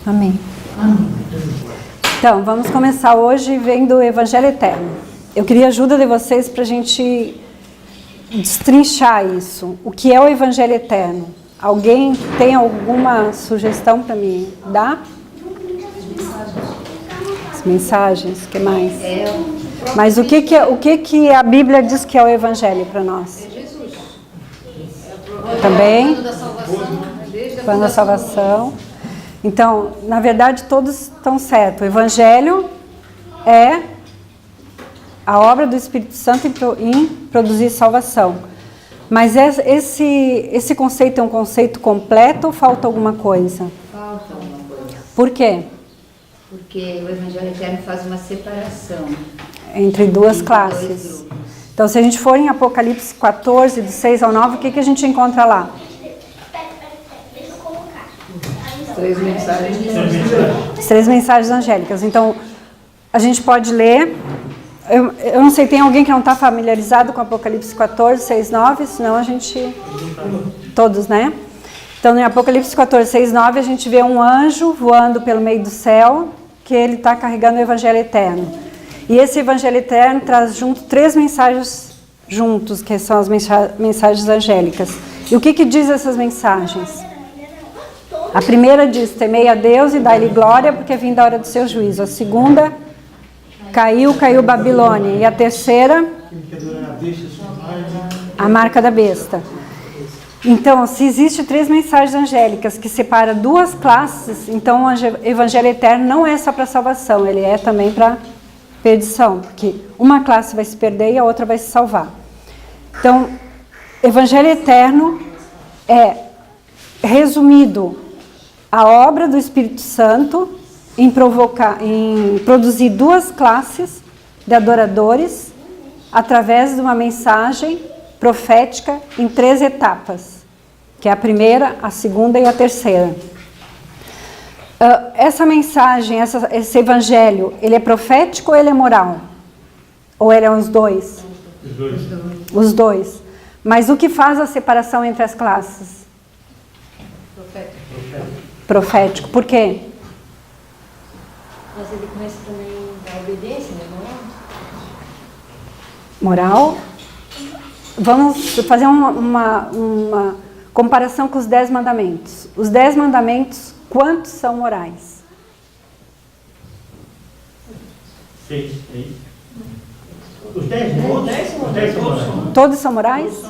Amém. Então, vamos começar hoje vendo o Evangelho Eterno. Eu queria a ajuda de vocês para a gente destrinchar isso. O que é o Evangelho Eterno? Alguém tem alguma sugestão para me dar? As mensagens, o que mais? Mas o que a Bíblia diz que é o Evangelho para nós? Também? Plano da salvação. Então, na verdade, todos estão certos. O Evangelho é a obra do Espírito Santo em produzir salvação. Mas esse conceito é um conceito completo ou falta alguma coisa? Falta alguma coisa. Por quê? Porque o Evangelho Eterno faz uma separação entre duas classes. Então, se a gente for em Apocalipse 14, do 6 ao 9, o que a gente encontra lá? Três mensagens. As 3 mensagens angélicas. Então, a gente pode ler. Eu não sei, tem alguém que não está familiarizado com Apocalipse 14, 6, 9? Senão a gente... Todos, né? Então, em Apocalipse 14, 6, 9, a gente vê um anjo voando pelo meio do céu, que ele está carregando o Evangelho Eterno. E esse Evangelho Eterno traz junto 3 mensagens juntos, que são as mensagens angélicas. E o que diz essas mensagens? A primeira diz, temei a Deus e dai-lhe glória, porque é vinda a hora do seu juízo. A segunda, caiu Babilônia. E a terceira, a marca da besta. Então, se existe 3 mensagens angélicas que separam 2 classes, então o Evangelho Eterno não é só para salvação, ele é também para perdição, porque uma classe vai se perder e a outra vai se salvar. Então, Evangelho Eterno é, resumido, a obra do Espírito Santo em produzir 2 classes de adoradores através de uma mensagem profética em 3 etapas, que é a primeira, a segunda e a terceira. Essa mensagem, esse evangelho, ele é profético ou ele é moral? Ou ele é os dois? Os dois. Mas o que faz a separação entre as classes? Profético. Por quê? Mas ele começa também da obediência, né? Moral? Vamos fazer uma comparação com os 10 mandamentos. Os 10 mandamentos, quantos são morais? 6. Os 10 são morais. Todos são morais?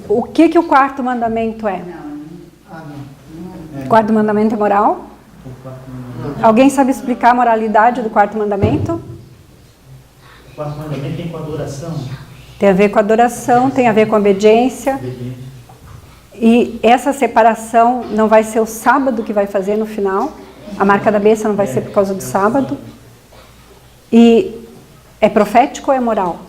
O que o 4º mandamento é? O 4º mandamento é moral? Alguém sabe explicar a moralidade do 4º mandamento? O 4º mandamento tem com a adoração. Tem a ver com a adoração, tem a ver com a obediência. E essa separação não vai ser o sábado que vai fazer no final. A marca da besta não vai ser por causa do sábado. E é profético ou é moral?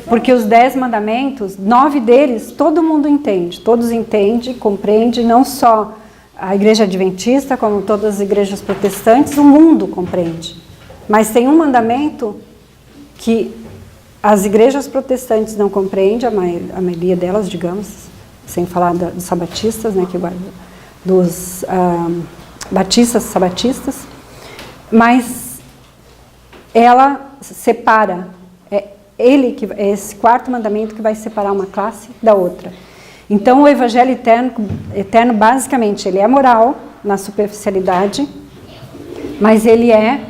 Porque os 10 mandamentos, 9 deles, todo mundo entende. Todos entendem, compreendem, não só a igreja adventista, como todas as igrejas protestantes, o mundo compreende. Mas tem um mandamento que as igrejas protestantes não compreendem, a maioria delas, digamos, sem falar dos sabatistas, né, que dos batistas, sabatistas, mas ela separa, é esse 4º mandamento que vai separar uma classe da outra. Então o Evangelho Eterno basicamente, ele é moral na superficialidade, mas ele é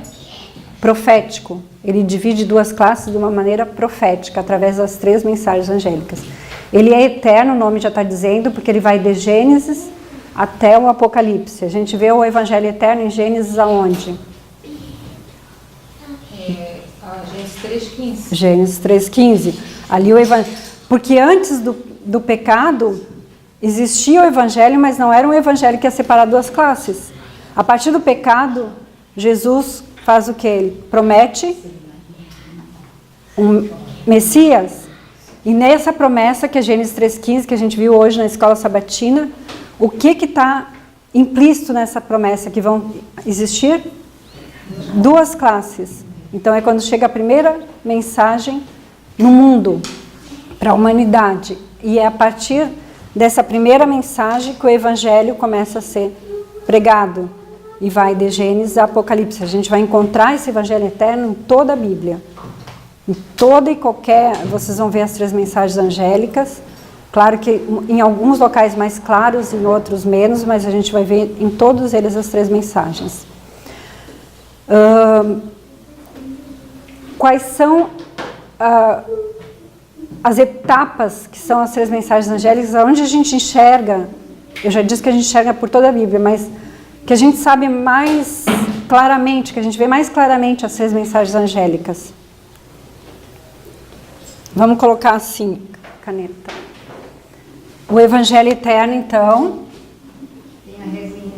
profético. Ele divide 2 classes de uma maneira profética, através das 3 mensagens angélicas. Ele é eterno, o nome já está dizendo, porque ele vai de Gênesis até o Apocalipse. A gente vê o Evangelho Eterno em Gênesis aonde? Gênesis 3,15. Gênesis 3,15. Ali porque antes do pecado, existia o Evangelho, mas não era um Evangelho que ia separar 2 classes. A partir do pecado, Jesus faz o que? Ele promete um Messias. E nessa promessa, que é Gênesis 3,15, que a gente viu hoje na escola sabatina, o que está implícito nessa promessa? Que vão existir 2 classes. Então é quando chega a primeira mensagem no mundo, para a humanidade. E é a partir dessa primeira mensagem que o Evangelho começa a ser pregado. E vai de Gênesis a Apocalipse. A gente vai encontrar esse Evangelho eterno em toda a Bíblia. Em toda e qualquer... Vocês vão ver as 3 mensagens angélicas. Claro que em alguns locais mais claros, em outros menos, mas a gente vai ver em todos eles as 3 mensagens. Quais são as etapas que são as 3 mensagens angélicas, onde a gente enxerga, eu já disse que a gente enxerga por toda a Bíblia, mas que a gente sabe mais claramente, que a gente vê mais claramente as 3 mensagens angélicas. Vamos colocar assim, caneta. O Evangelho eterno, então. Tem a resinha.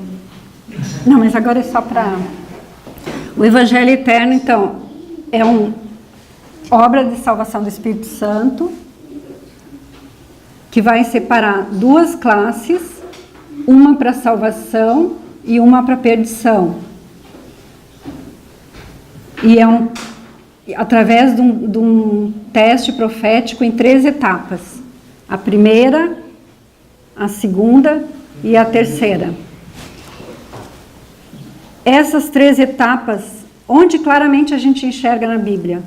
Não, mas agora é só para... O Evangelho eterno, então, é uma obra de salvação do Espírito Santo, que vai separar 2 classes, uma para salvação e uma para perdição. E é através de um teste profético em 3 etapas. A primeira, a segunda e a terceira. Essas 3 etapas, onde claramente a gente enxerga na Bíblia?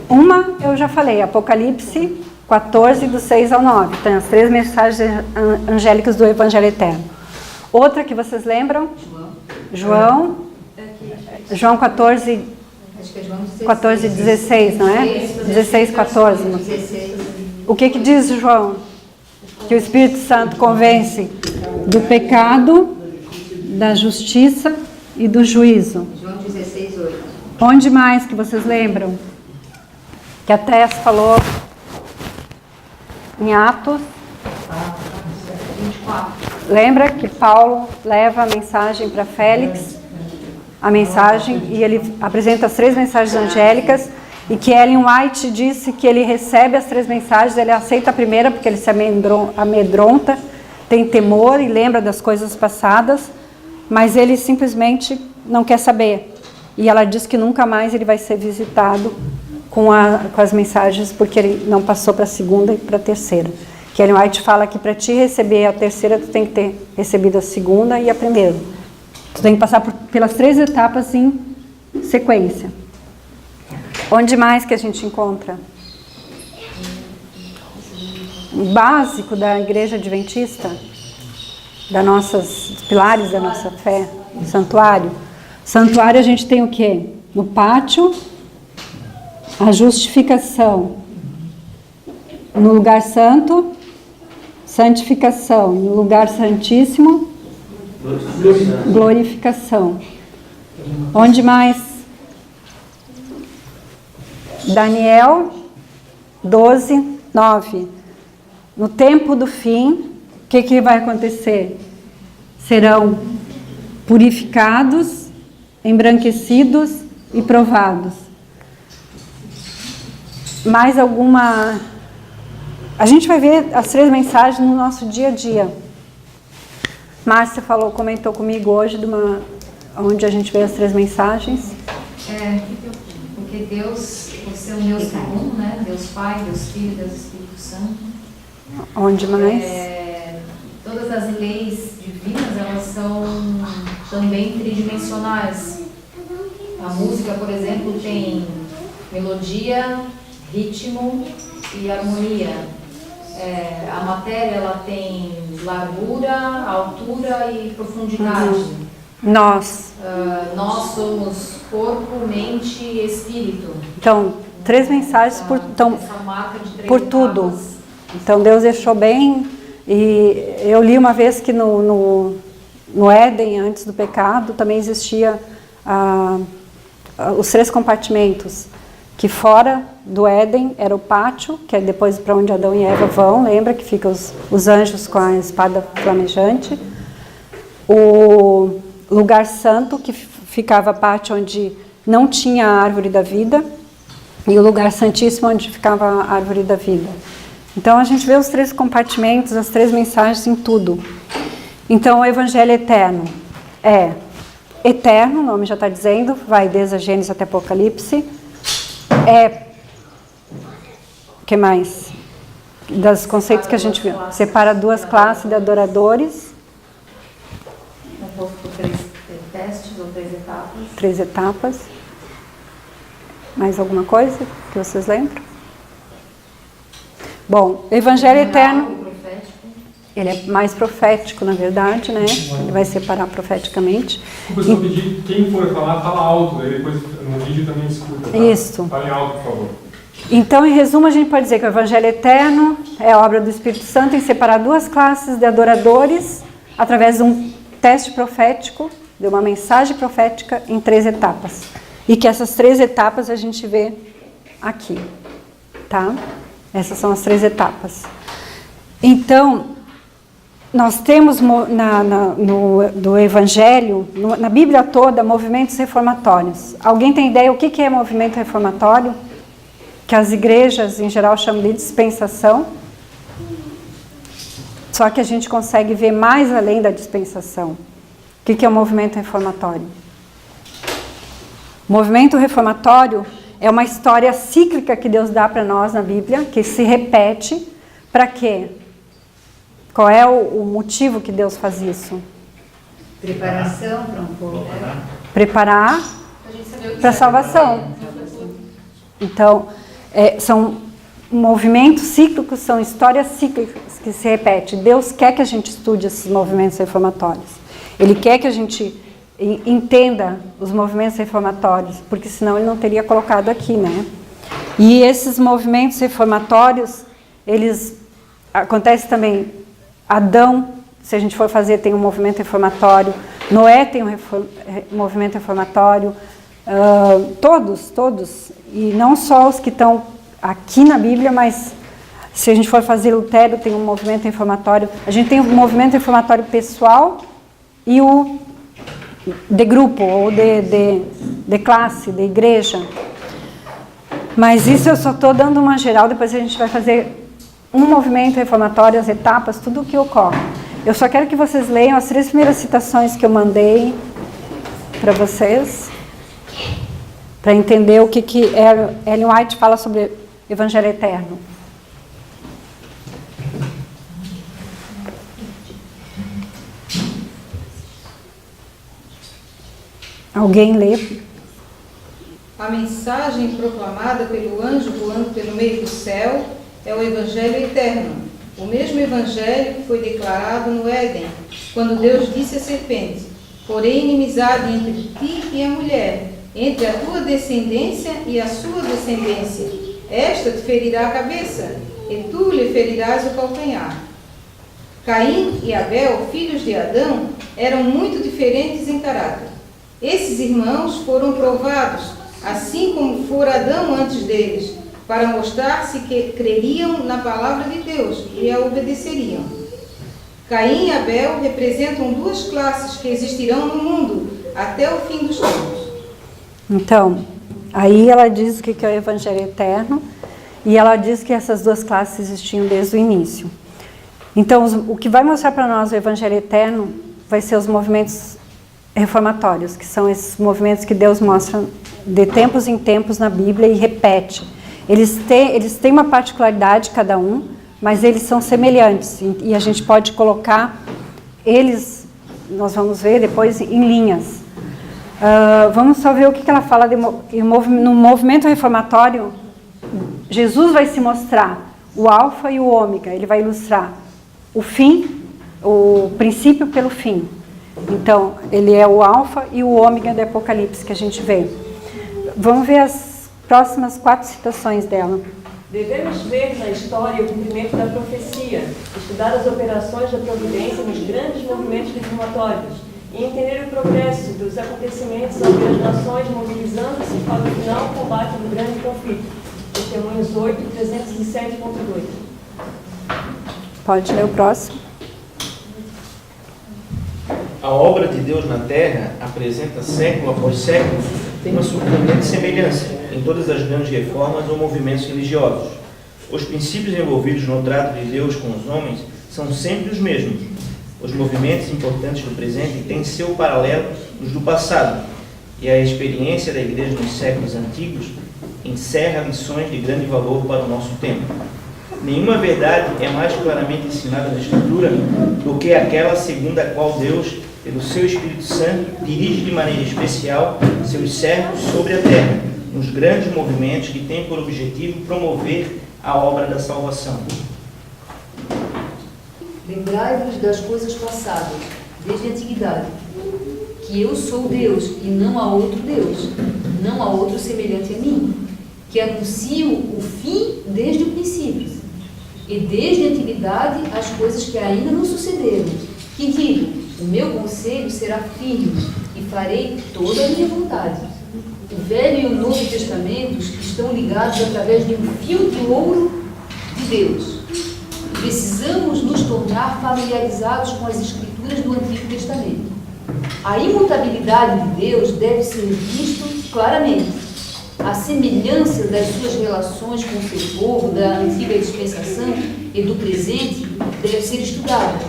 Uma, eu já falei, Apocalipse 14, do 6 ao 9. Tem as 3 mensagens angélicas do Evangelho Eterno. Outra que vocês lembram? João 14, Acho que é João 16. 14, 16, não é? 16, 14. 16. O que diz João? Que o Espírito Santo convence do pecado, da justiça e do juízo. João 16, 8. Onde mais que vocês lembram? Que a Tess falou em Atos. 24. Lembra que Paulo leva a mensagem para Félix? A mensagem, e ele apresenta as 3 mensagens angélicas, e que Ellen White disse que ele recebe as 3 mensagens, ele aceita a primeira porque ele se amedronta, tem temor e lembra das coisas passadas, mas ele simplesmente não quer saber. E ela diz que nunca mais ele vai ser visitado com as mensagens, porque ele não passou para a segunda e para a terceira. Que Ellen White fala que para te receber a terceira, tu tem que ter recebido a segunda e a primeira. Tu tem que passar pelas 3 etapas em sequência. Onde mais que a gente encontra? O básico da Igreja Adventista, dos pilares da nossa fé, o santuário. Santuário a gente tem o quê? No pátio, a justificação. No lugar santo, santificação. No lugar santíssimo, glorificação. Onde mais? Daniel 12, 9. No tempo do fim, o que vai acontecer? Serão purificados, embranquecidos e provados. Mais alguma... A gente vai ver as 3 mensagens no nosso dia a dia. Márcia comentou comigo hoje onde a gente vê as 3 mensagens. Porque Deus, por ser um Deus comum, né? Deus Pai, Deus Filho, Deus Espírito Santo. Onde mais? Todas as leis divinas, elas são também tridimensionais. A música, por exemplo, tem melodia, ritmo e harmonia. A matéria, ela tem largura, altura e profundidade. Nós somos corpo, mente e espírito. Então, 3 mensagens por tudo. Então, Deus deixou bem. E eu li uma vez que no Éden, antes do pecado, também existia os 3 compartimentos. Que fora do Éden era o pátio, que é depois para onde Adão e Eva vão, lembra que ficam os anjos com a espada flamejante. O lugar santo, que ficava a parte onde não tinha a árvore da vida, e o lugar santíssimo, onde ficava a árvore da vida. Então a gente vê os 3 compartimentos, as 3 mensagens em tudo. Então o Evangelho eterno é eterno, o nome já está dizendo, vai desde a Gênesis até Apocalipse. O que mais? dos conceitos que a gente viu. Separa duas classes de adoradores. Composto por 3 testes ou 3 etapas. 3 etapas. Mais alguma coisa que vocês lembram? Bom, o Evangelho Eterno, ele é mais profético, na verdade, né? Ele vai separar profeticamente. Desculpa, só pedir, quem for falar, fala alto, aí depois no vídeo também escuta, tá? Isso. Fale alto, por favor. Então, em resumo, a gente pode dizer que o Evangelho Eterno é a obra do Espírito Santo em separar duas classes de adoradores através de um teste profético, de uma mensagem profética em 3 etapas. E que essas 3 etapas a gente vê aqui, tá? Essas são as 3 etapas. Então, nós temos no Evangelho, na Bíblia toda, movimentos reformatórios. Alguém tem ideia o que é movimento reformatório? Que as igrejas, em geral, chamam de dispensação. Só que a gente consegue ver mais além da dispensação. O que é o movimento reformatório? O movimento reformatório é uma história cíclica que Deus dá para nós na Bíblia, que se repete. Para quê? Qual é o motivo que Deus faz isso? Preparação para um povo. Preparar para a salvação. Então, são movimentos cíclicos, são histórias cíclicas que se repetem. Deus quer que a gente estude esses movimentos reformatórios. Ele quer que a gente entenda os movimentos reformatórios, porque senão ele não teria colocado aqui, né? E esses movimentos reformatórios, eles acontecem também. Adão, se a gente for fazer, tem um movimento reformatório. Noé tem um movimento reformatório. Todos. E não só os que estão aqui na Bíblia, mas se a gente for fazer Lutero, tem um movimento reformatório. A gente tem um movimento reformatório pessoal e o de grupo, ou de classe, de igreja. Mas isso eu só estou dando uma geral, depois a gente vai fazer um movimento reformatório, as etapas, tudo o que ocorre. Eu só quero que vocês leiam as 3 primeiras citações que eu mandei para vocês, para entender o que Ellen White fala sobre Evangelho Eterno. Alguém lê? A mensagem proclamada pelo anjo voando pelo meio do céu é o Evangelho Eterno. O mesmo Evangelho que foi declarado no Éden, quando Deus disse à serpente: porém inimizade entre ti e a mulher, entre a tua descendência e a sua descendência. Esta te ferirá a cabeça, e tu lhe ferirás o calcanhar. Caim e Abel, filhos de Adão, eram muito diferentes em caráter. Esses irmãos foram provados, assim como fora Adão antes deles, para mostrar-se que creriam na palavra de Deus e a obedeceriam. Caim e Abel representam 2 classes que existirão no mundo até o fim dos tempos. Então, aí ela diz o que é o Evangelho Eterno, e ela diz que essas 2 classes existiam desde o início. Então, o que vai mostrar para nós o Evangelho Eterno vai ser os movimentos reformatórios, que são esses movimentos que Deus mostra de tempos em tempos na Bíblia e repete. Eles têm uma particularidade cada um, mas eles são semelhantes e a gente pode colocar eles, nós vamos ver depois, em linhas. Vamos só ver o que ela fala no movimento reformatório. Jesus vai se mostrar o alfa e o ômega, ele vai ilustrar o fim, o princípio pelo fim. Então, ele é o alfa e o ômega do Apocalipse que a gente vê. Vamos ver as próximas 4 citações dela. Devemos ver na história o cumprimento da profecia, estudar as operações da providência nos grandes movimentos reformatórios e entender o progresso dos acontecimentos ao ver as nações mobilizando-se para o final combate do grande conflito. Testemunhos 8, 307.2. Pode ler o próximo. A obra de Deus na Terra apresenta século após século uma surpreendente semelhança em todas as grandes reformas ou movimentos religiosos. Os princípios envolvidos no trato de Deus com os homens são sempre os mesmos. Os movimentos importantes do presente têm seu paralelo nos do passado, e a experiência da Igreja nos séculos antigos encerra lições de grande valor para o nosso tempo. Nenhuma verdade é mais claramente ensinada na Escritura do que aquela segundo a qual Deus, pelo seu Espírito Santo, dirige de maneira especial seus servos sobre a terra, nos grandes movimentos que têm por objetivo promover a obra da salvação. Lembrai-vos das coisas passadas, desde a antiguidade, que eu sou Deus e não há outro Deus, não há outro semelhante a mim, que anuncio o fim desde o princípio, e desde a antiguidade as coisas que ainda não sucederam, que digo, o meu conselho será firme e farei toda a minha vontade. O Velho e o Novo Testamentos estão ligados através de um fio de ouro de Deus. Precisamos nos tornar familiarizados com as Escrituras do Antigo Testamento. A imutabilidade de Deus deve ser visto claramente. A semelhança das suas relações com o seu povo, da antiga dispensação e do presente, deve ser estudada.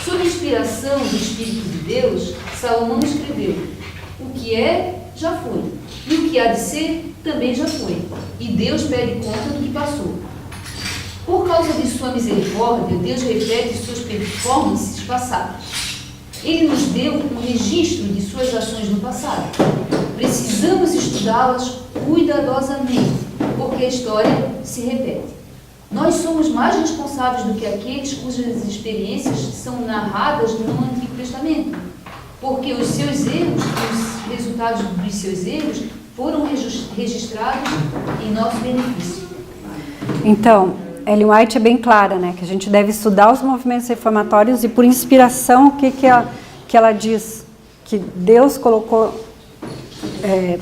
Sob a inspiração do Espírito de Deus, Salomão escreveu: o que é, já foi, e o que há de ser, também já foi, e Deus pede conta do que passou. Por causa de sua misericórdia, Deus repete suas performances passadas. Ele nos deu um registro de suas ações no passado. Precisamos estudá-las cuidadosamente, porque a história se repete. Nós somos mais responsáveis do que aqueles cujas experiências são narradas no Antigo Testamento, porque os seus erros, os resultados dos seus erros, foram registrados em nosso benefício. Então, Ellen White é bem clara, né? Que a gente deve estudar os movimentos reformatórios e, por inspiração, o que ela diz? Que Deus colocou,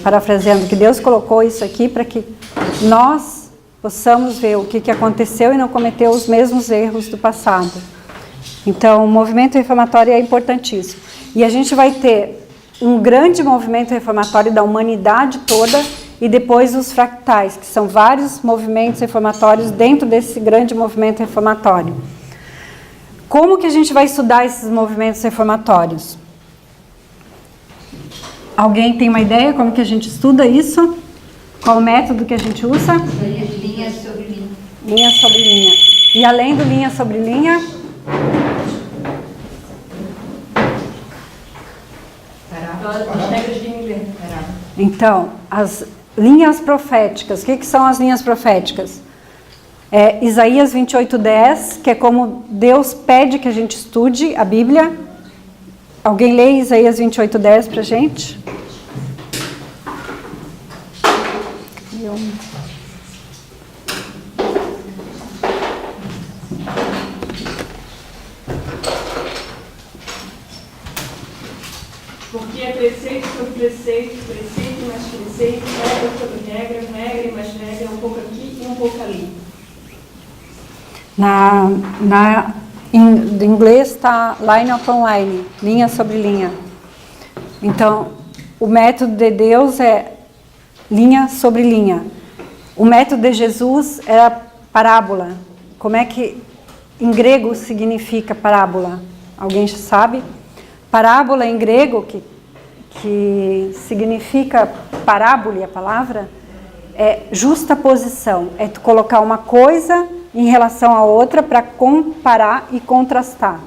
parafraseando, que Deus colocou isso aqui para que nós possamos ver o que aconteceu e não cometer os mesmos erros do passado. Então, o movimento reformatório é importantíssimo. E a gente vai ter um grande movimento reformatório da humanidade toda e depois os fractais, que são vários movimentos reformatórios dentro desse grande movimento reformatório. Como que a gente vai estudar esses movimentos reformatórios? Alguém tem uma ideia como que a gente estuda isso? Qual o método que a gente usa? Linha sobre linha. Linha sobre linha. E além do linha sobre linha? As regras de Miller. Então, as linhas proféticas. O que são as linhas proféticas? Isaías 28:10, que é como Deus pede que a gente estude a Bíblia. Alguém lê Isaías 28:10 para a gente? Porque é preceito sobre preceito, preceito mais preceito, regra sobre regra, regra e mais regra, um pouco aqui e um pouco ali. Em inglês está line upon line, linha sobre linha. Então, o método de Deus é linha sobre linha. O método de Jesus era parábola. Como é que em grego significa parábola? Alguém sabe? Parábola em grego, que significa parábole, a palavra, é justaposição. É tu colocar uma coisa em relação à outra para comparar e contrastar.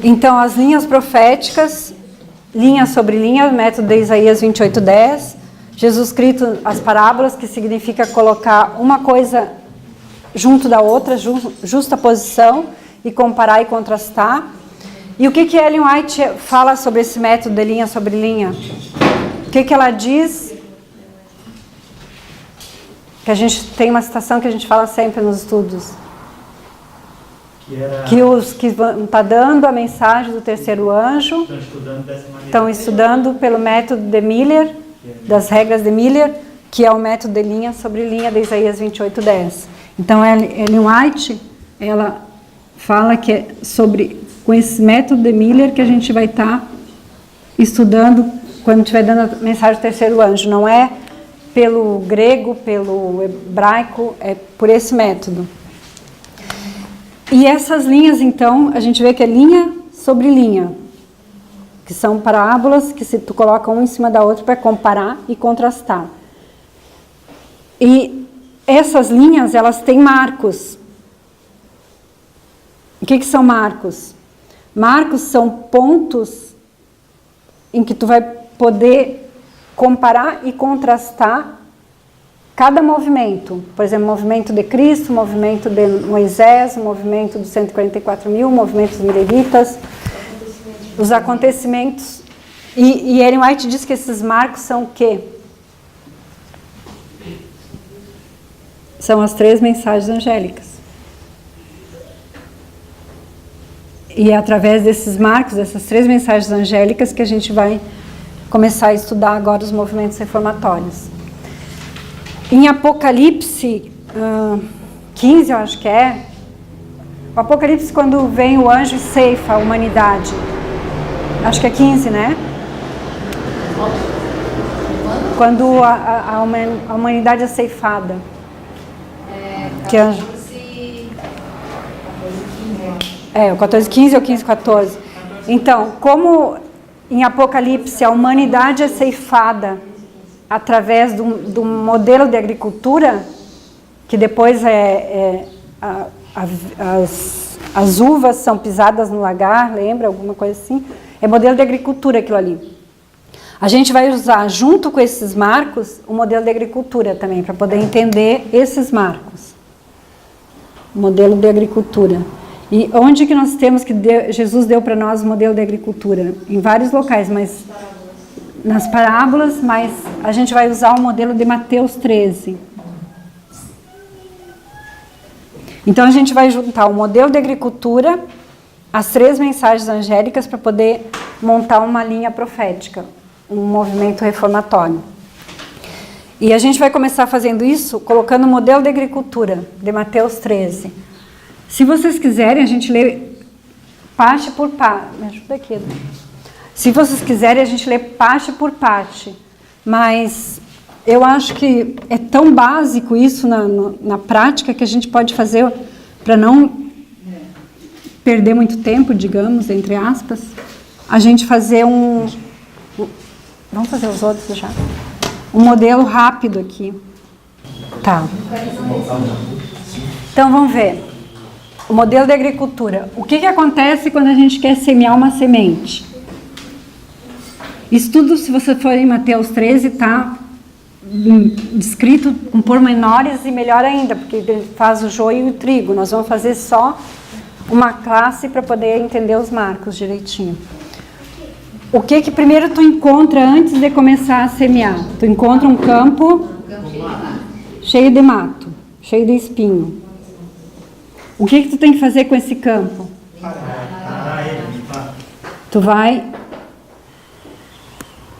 Então, as linhas proféticas, linha sobre linha, método de Isaías 28:10, Jesus Cristo, as parábolas, que significa colocar uma coisa junto da outra, justaposição, e comparar e contrastar. E o que Ellen White fala sobre esse método de linha sobre linha? O que ela diz? Que a gente tem uma citação que a gente fala sempre nos estudos. Que os que estão dando a mensagem do terceiro anjo estão estudando pelo método de Miller, das regras de Miller, que é o método de linha sobre linha de Isaías 28:10. Então, Ellen White, ela fala que é com esse método de Miller que a gente vai estar estudando quando estiver dando a mensagem do terceiro anjo. Não é pelo grego, pelo hebraico, é por esse método. E essas linhas, então, a gente vê que é linha sobre linha, que são parábolas que se tu coloca uma em cima da outra para comparar e contrastar. E essas linhas, elas têm marcos. O que são marcos? Marcos são pontos em que tu vai poder comparar e contrastar cada movimento. Por exemplo, o movimento de Cristo, o movimento de Moisés, o movimento dos 144.000, o movimento dos Mileritas, os acontecimentos. E Ellen White diz que esses marcos são o quê? São as 3 mensagens angélicas. E é através desses marcos, dessas 3 mensagens angélicas, que a gente vai começar a estudar agora os movimentos reformatórios. Em Apocalipse 15, eu acho que é, o Apocalipse, quando vem o anjo e ceifa a humanidade, acho que é 15, né? Quando a humanidade é ceifada. Que anjo? O 14:15 ou 15:14. Então, como em Apocalipse a humanidade é ceifada através do modelo de agricultura, que depois as uvas são pisadas no lagar, lembra? Alguma coisa assim. É modelo de agricultura aquilo ali. A gente vai usar, junto com esses marcos, o modelo de agricultura também, para poder entender esses marcos. O modelo de agricultura. E onde que nós temos que Jesus deu para nós o modelo de agricultura? Em vários locais, mas nas parábolas, mas a gente vai usar o modelo de Mateus 13. Então a gente vai juntar o modelo de agricultura, as 3 mensagens angélicas, para poder montar uma linha profética, um movimento reformatório. E a gente vai começar fazendo isso colocando o modelo de agricultura de Mateus 13. Se vocês quiserem, a gente lê parte por parte. Me ajuda aqui, Edu. Se vocês quiserem, a gente lê parte por parte. Mas eu acho que é tão básico isso na prática que a gente pode fazer para não perder muito tempo, digamos, entre aspas, a gente fazer vamos fazer os outros já? Um modelo rápido aqui. Tá. Então, vamos ver. O modelo de agricultura. O que acontece quando a gente quer semear uma semente? Isso tudo, se você for em Mateus 13, está descrito com pormenores e melhor ainda, porque ele faz o joio e o trigo. Nós vamos fazer só uma classe para poder entender os marcos direitinho. O que primeiro tu encontra antes de começar a semear? Tu encontra um campo cheio de mato, cheio de espinho. O que tu tem que fazer com esse campo? Tu vai...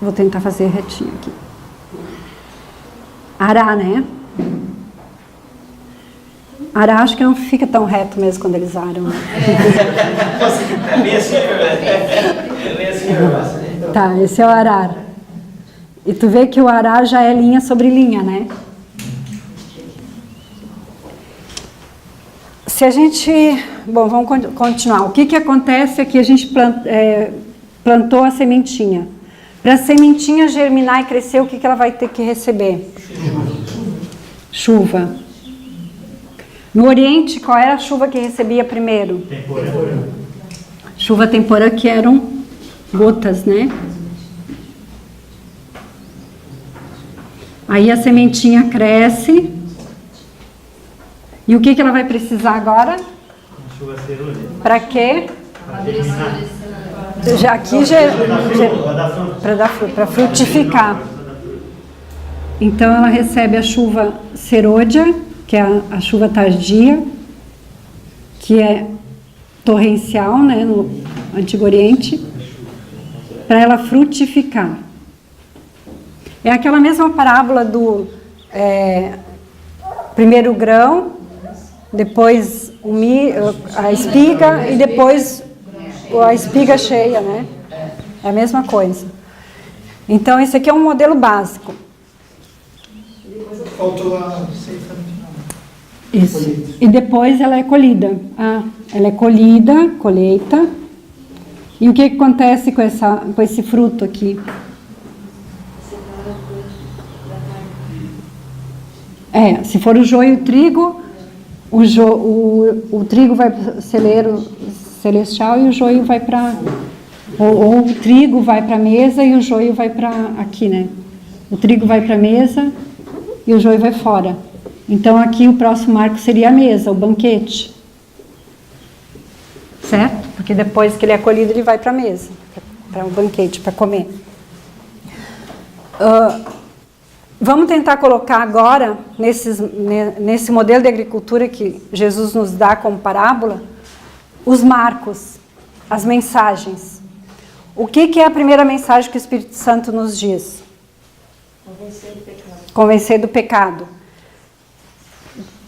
Vou tentar fazer retinho aqui. Arar, né? Arar acho que não fica tão reto mesmo quando eles aram. Né? Tá, esse é o arar. E tu vê que o arar já é linha sobre linha, né? Se a gente... Bom, vamos continuar. O que acontece é que a gente plantou a sementinha. Para a sementinha germinar e crescer, o que ela vai ter que receber? Chuva. No Oriente, qual era a chuva que recebia primeiro? Temporã. Chuva temporã, que eram gotas, né? Aí a sementinha cresce. E o que ela vai precisar agora? Chuva serôdia. Para quê? Para dar fruto, para frutificar. Então ela recebe a chuva serôdia, que é a chuva tardia, que é torrencial, né, no Antigo Oriente, para ela frutificar. É aquela mesma parábola do primeiro grão, depois a espiga e depois a espiga cheia, né? É a mesma coisa. Então, esse aqui é um modelo básico. Faltou a ceifa no final. Isso. E depois ela é colhida. Ela é colhida, colheita. E o que acontece com esse fruto aqui? Se for o joio e o trigo, o trigo vai para o celeiro celestial e o joio vai para... Ou o trigo vai para a mesa e o joio vai para aqui, né? O trigo vai para a mesa e o joio vai fora. Então aqui o próximo marco seria a mesa, o banquete. Certo? Porque depois que ele é colhido, ele vai para a mesa, para o banquete, para comer. Vamos tentar colocar agora, nesse modelo de agricultura que Jesus nos dá como parábola, os marcos, as mensagens. O que é a primeira mensagem que o Espírito Santo nos diz? Convencer do pecado. Convencer do pecado.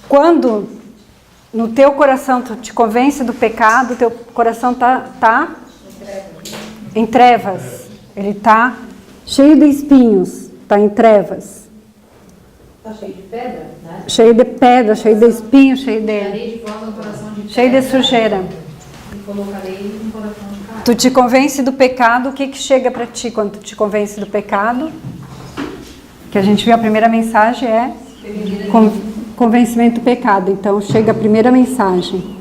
Quando no teu coração tu te convence do pecado, teu coração tá em trevas. Ele está cheio de espinhos, está em trevas. Está cheio de pedra, né? Cheio de pedra, cheio de espinho, cheio de sujeira. E colocarei um coração de carne. Tu te convence do pecado, o que chega para ti quando tu te convence do pecado? Que a gente viu, a primeira mensagem é convencimento do pecado. Então chega a primeira mensagem.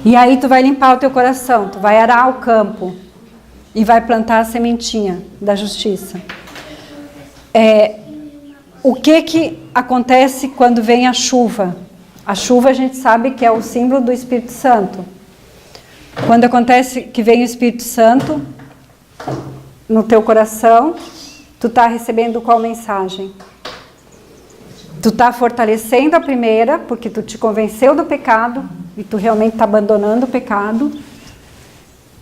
E aí tu vai limpar o teu coração, tu vai arar o campo e vai plantar a sementinha da justiça. O que acontece quando vem a chuva? A chuva a gente sabe que é o símbolo do Espírito Santo. Quando acontece que vem o Espírito Santo no teu coração, tu está recebendo qual mensagem? Tu está fortalecendo a primeira, porque tu te convenceu do pecado, e tu realmente está abandonando o pecado,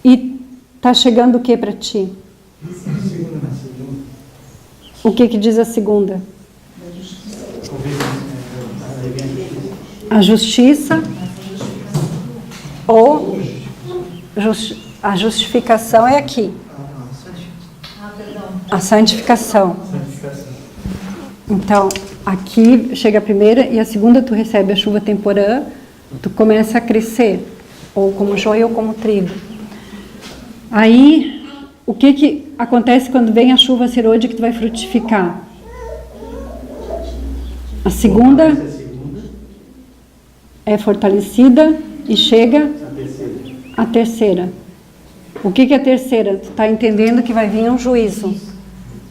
e está chegando o que para ti? O que diz a segunda? A justiça, ou a justificação é aqui. A santificação. Então, aqui chega a primeira e a segunda tu recebe a chuva temporã, tu começa a crescer, ou como joio ou como trigo. Aí, o que acontece quando vem a chuva serôdia que tu vai frutificar? A segunda é fortalecida e chega a terceira. O que é a terceira? Tu está entendendo que vai vir um juízo.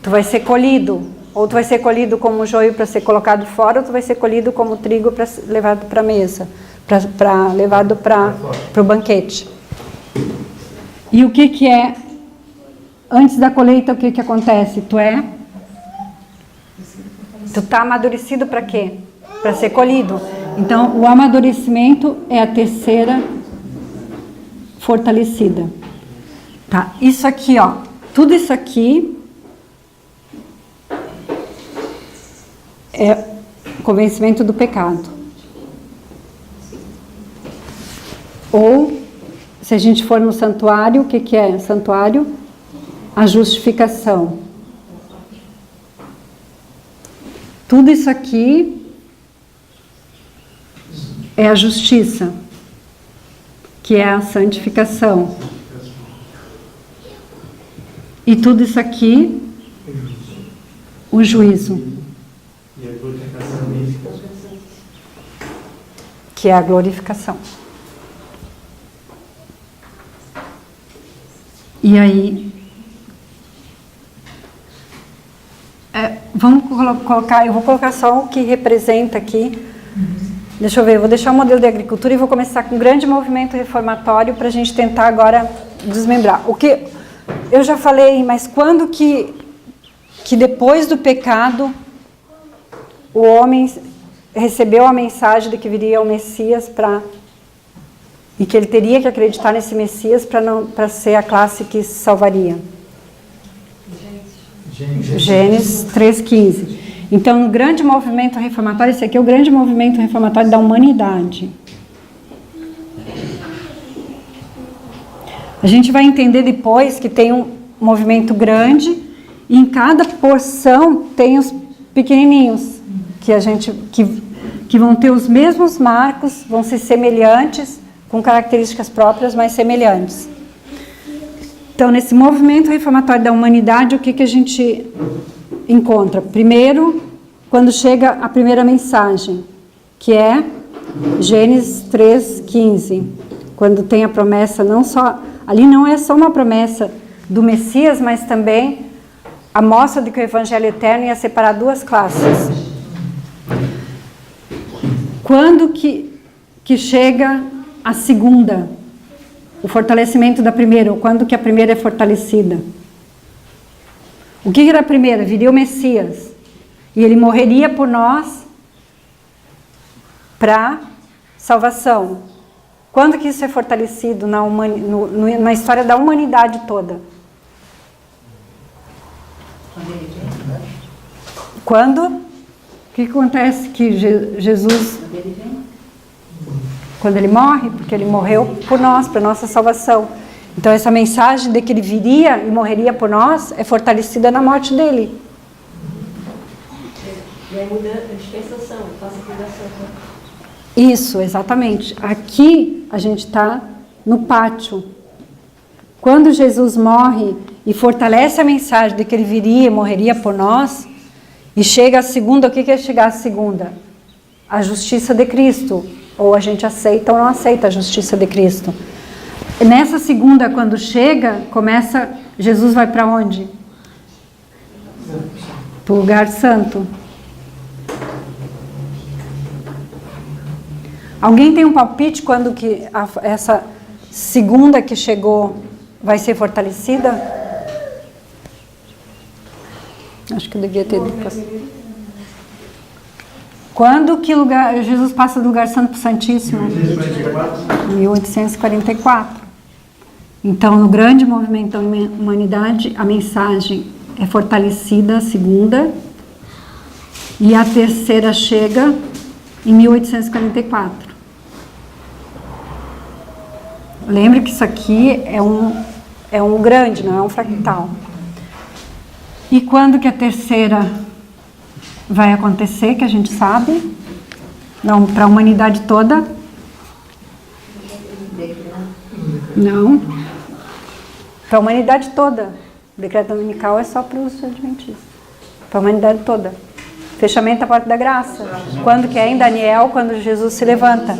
Tu vai ser colhido. Ou tu vai ser colhido como joio para ser colocado fora, ou tu vai ser colhido como trigo para ser levado para a mesa, levado para o banquete. E o que é, antes da colheita, o que acontece? Tu está amadurecido para quê? Para ser colhido. Então, o amadurecimento é a terceira fortalecida. Tá, isso aqui, ó, tudo isso aqui é convencimento do pecado. Ou, se a gente for no santuário, o que é santuário? A justificação. Tudo isso aqui é a justiça, que é a santificação. E tudo isso aqui, o juízo. E a glorificação, que é a glorificação. E aí, vamos colocar, eu vou colocar só o que representa aqui. Deixa eu ver, eu vou deixar o modelo de agricultura e vou começar com um grande movimento reformatório para a gente tentar agora desmembrar. O que eu já falei, mas quando que depois do pecado o homem recebeu a mensagem de que viria o Messias e que ele teria que acreditar nesse Messias para ser a classe que se salvaria? Gênesis 3,15. Então, o grande movimento reformatório, esse aqui é o grande movimento reformatório da humanidade. A gente vai entender depois que tem um movimento grande e em cada porção tem os pequenininhos que vão ter os mesmos marcos, vão ser semelhantes, com características próprias, mas semelhantes. Então, nesse movimento reformatório da humanidade, o que a gente encontra? Primeiro, quando chega a primeira mensagem, que é Gênesis 3:15, quando tem a promessa, não só, ali não é só uma promessa do Messias, mas também a mostra de que o Evangelho eterno ia separar duas classes. Quando que chega a segunda, o fortalecimento da primeira, ou quando que a primeira é fortalecida? O que era a primeira? Viria o Messias, e ele morreria por nós para salvação. Quando que isso é fortalecido na história da humanidade toda? Quando? O que acontece que Jesus... Quando ele morre, porque ele morreu por nós, para nossa salvação. Então essa mensagem de que ele viria e morreria por nós é fortalecida na morte dele. E aí muda a dispensação, passa a pregação. Isso, exatamente. Aqui a gente está no pátio. Quando Jesus morre e fortalece a mensagem de que ele viria e morreria por nós, e chega a segunda, o que é chegar a segunda? A justiça de Cristo. Ou a gente aceita ou não aceita a justiça de Cristo. E nessa segunda, quando chega, Jesus vai para onde? Para o lugar santo. Alguém tem um palpite quando que essa segunda que chegou vai ser fortalecida? Acho que eu devia ter dito. Quando que Jesus passa do lugar santo para o Santíssimo? 1844. Então, no grande movimento da humanidade, a mensagem é fortalecida, a segunda, e a terceira chega em 1844. Lembre que isso aqui é um grande, não é um fractal. E quando que a terceira vai acontecer, que a gente sabe? Não, para a humanidade toda? Não. Para a humanidade toda. O decreto dominical é só para os adventistas. Para a humanidade toda. Fechamento da porta da graça. Quando que é em Daniel? Quando Jesus se levanta.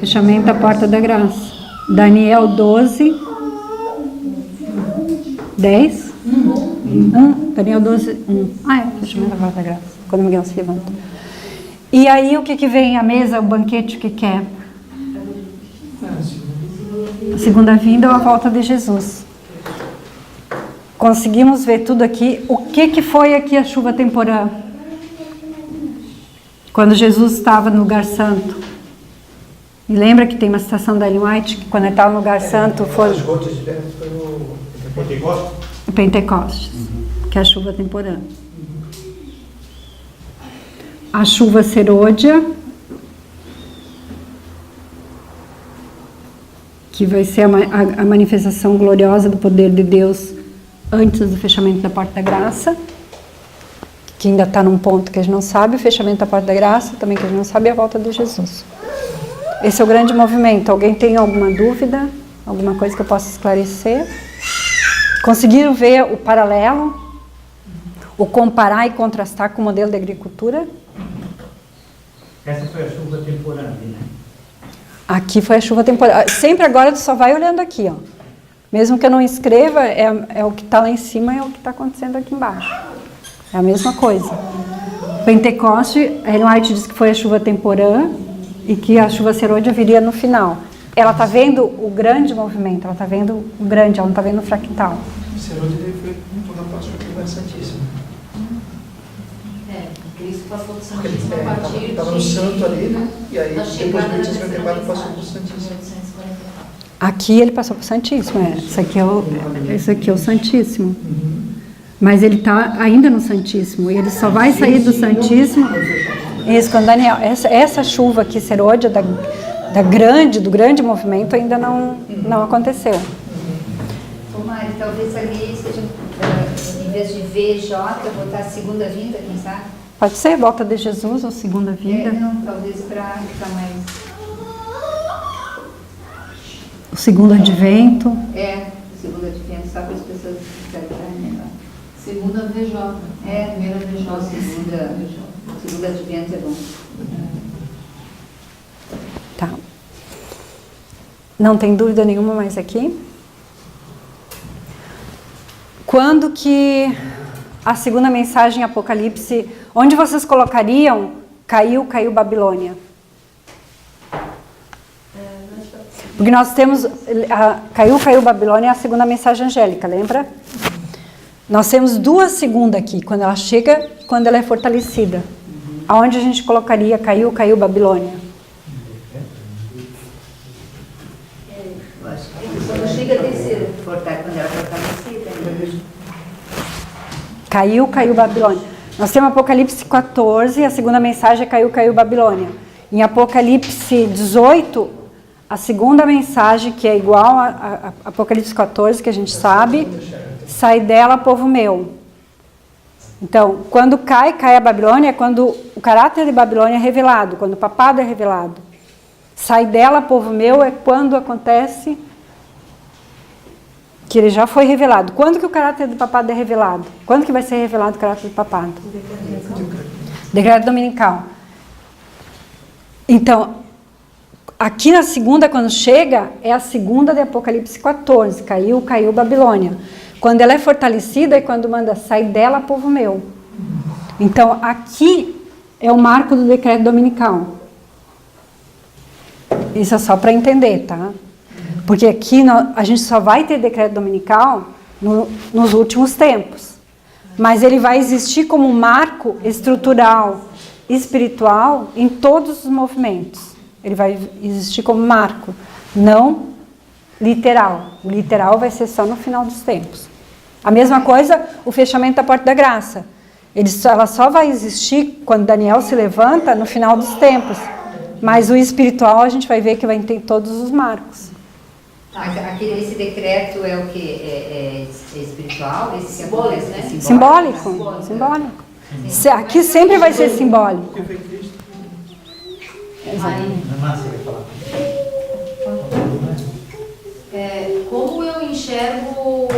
Fechamento da porta da graça. Daniel 12. 10. Daniel 12, 1. Fechamento da porta da graça. Quando Miguel se levanta. E aí o que vem à mesa, o banquete, o que é? A segunda vinda ou a volta de Jesus. Conseguimos ver tudo aqui. O que foi aqui a chuva temporã? Quando Jesus estava no lugar santo. E lembra que tem uma citação da Ellen White, que quando ele estava no lugar santo foi... As gotas de terra foi no Pentecostes? Pentecostes, que é a chuva temporã. A chuva serôdia, que vai ser a manifestação gloriosa do poder de Deus antes do fechamento da porta da graça, que ainda está num ponto que a gente não sabe, o fechamento da porta da graça, também que a gente não sabe, é a volta de Jesus. Esse é o grande movimento. Alguém tem alguma dúvida? Alguma coisa que eu possa esclarecer? Conseguiram ver o paralelo? O comparar e contrastar com o modelo de agricultura? Essa foi a chuva temporânea, né? Aqui foi a chuva temporária. Sempre agora tu só vai olhando aqui, ó. Mesmo que eu não escreva, é o que está lá em cima, é o que está acontecendo aqui embaixo. É a mesma coisa. Pentecoste, Ellen White diz que foi a chuva temporã e que a chuva serôdia viria no final. Ela está vendo o grande movimento, ela está vendo o grande, ela não está vendo o fractal. O serôdia foi muito na Páscoa do Lugar Santíssimo. Cristo passou do Santíssimo a partir de... Estava no santo ali, né? E aí, depois de 1854, passou para o Santíssimo. Aqui ele passou para o Santíssimo, esse aqui é o Santíssimo. Mas ele está ainda no Santíssimo, e ele só vai sair do Santíssimo... Isso, quando Daniel... Essa chuva aqui, serôdia, do grande movimento, ainda não aconteceu. Ô Mari, talvez ali seja, em vez de VJ, botar a segunda vinda, quem sabe? Pode ser, volta de Jesus ou segunda vinda. Não, talvez para ficar mais... O segundo advento. O segundo advento, só para as pessoas ficarem melhor. Segunda VJ. Primeira VJ, segunda advento é bom. Não tem dúvida nenhuma mais aqui? Quando que a segunda mensagem em Apocalipse, onde vocês colocariam caiu Babilônia? Porque nós temos, caiu Babilônia é a segunda mensagem angélica, lembra? Nós temos duas segundas aqui, quando ela chega e quando ela é fortalecida. Aonde a gente colocaria caiu Babilônia? Eu acho que quando chega a terceira, quando ela fortalecida. Caiu Babilônia. Nós temos Apocalipse 14, a segunda mensagem é caiu Babilônia. Em Apocalipse 18, a segunda mensagem, que é igual a Apocalipse 14, que a gente sabe, sai dela, povo meu. Então, quando cai a Babilônia, é quando o caráter de Babilônia é revelado, quando o papado é revelado. Sai dela, povo meu, é quando acontece que ele já foi revelado. Quando que o caráter do papado é revelado? Quando que vai ser revelado o caráter do papado? Decreto dominical. Então, aqui na segunda, quando chega, é a segunda de Apocalipse 14. Caiu Babilônia. Quando ela é fortalecida é quando manda, sai dela, povo meu. Então, aqui é o marco do decreto dominical. Isso é só para entender, tá? Porque aqui a gente só vai ter decreto dominical nos últimos tempos. Mas ele vai existir como um marco estrutural, espiritual, em todos os movimentos. Ele vai existir como marco, não literal. O literal vai ser só no final dos tempos. A mesma coisa, o fechamento da porta da graça. Ela só vai existir quando Daniel se levanta no final dos tempos. Mas o espiritual a gente vai ver que vai ter todos os marcos. Esse decreto é o que? É espiritual? Esse Simbólico, né? Simbólico. Aqui sempre vai ser simbólico. Como eu enxergo o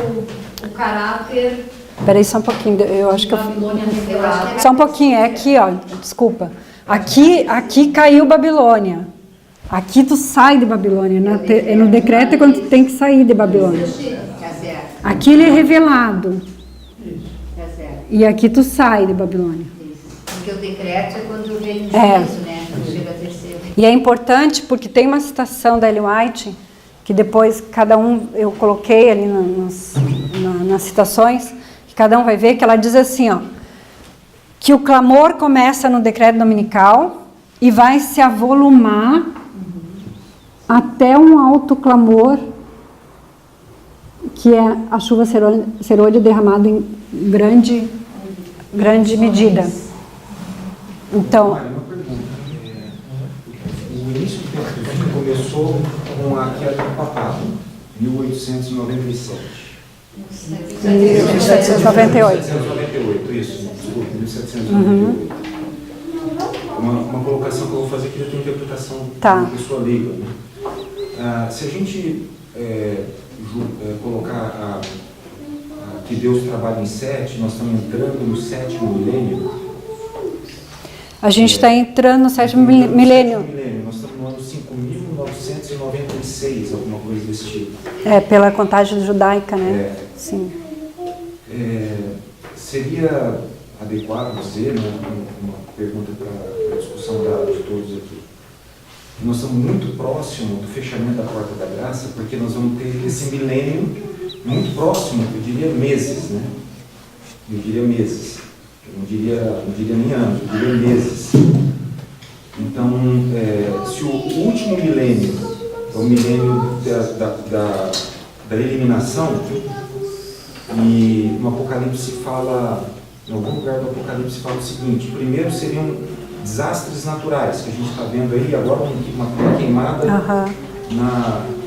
caráter... Peraí só um pouquinho, eu acho que eu... Babilônia revelada. Só um pouquinho, é aqui, ó, desculpa. Aqui caiu Babilônia. Aqui tu sai de Babilônia. No decreto é quando tu tem que sair de Babilônia. Aqui ele é revelado. E aqui tu sai de Babilônia. Porque o decreto é quando vem o juízo, né? Quando chega a terceira. E é importante porque tem uma citação da Ellen White, que depois cada um, eu coloquei ali nas citações, que cada um vai ver, que ela diz assim, ó, que o clamor começa no decreto dominical e vai se avolumar até um alto clamor, que é a chuva serôdia derramada em grande medida. Então, uma pergunta. O início do tempo começou com a queda do papado, 1897. 1798. 1798, isso. Desculpe, 1798. Uma colocação que eu vou fazer aqui já tem interpretação de uma pessoa leiga. Né? Se a gente colocar que Deus trabalha em 7, nós estamos entrando no 7º milênio. A gente está entrando no 7º milênio. Nós estamos no ano 5.996, alguma coisa desse tipo. Pela contagem judaica, né? Sim. Seria adequado dizer, né, uma pergunta para a discussão de todos aqui. Nós estamos muito próximos do fechamento da Porta da Graça, porque nós vamos ter esse milênio muito próximo, eu diria meses, né? Eu diria meses. Eu não diria nem anos, eu diria meses. Então, se o último milênio é o milênio da eliminação, e no Apocalipse fala, em algum lugar do Apocalipse fala o seguinte: primeiro seriam desastres naturais, que a gente está vendo aí agora, uma queimada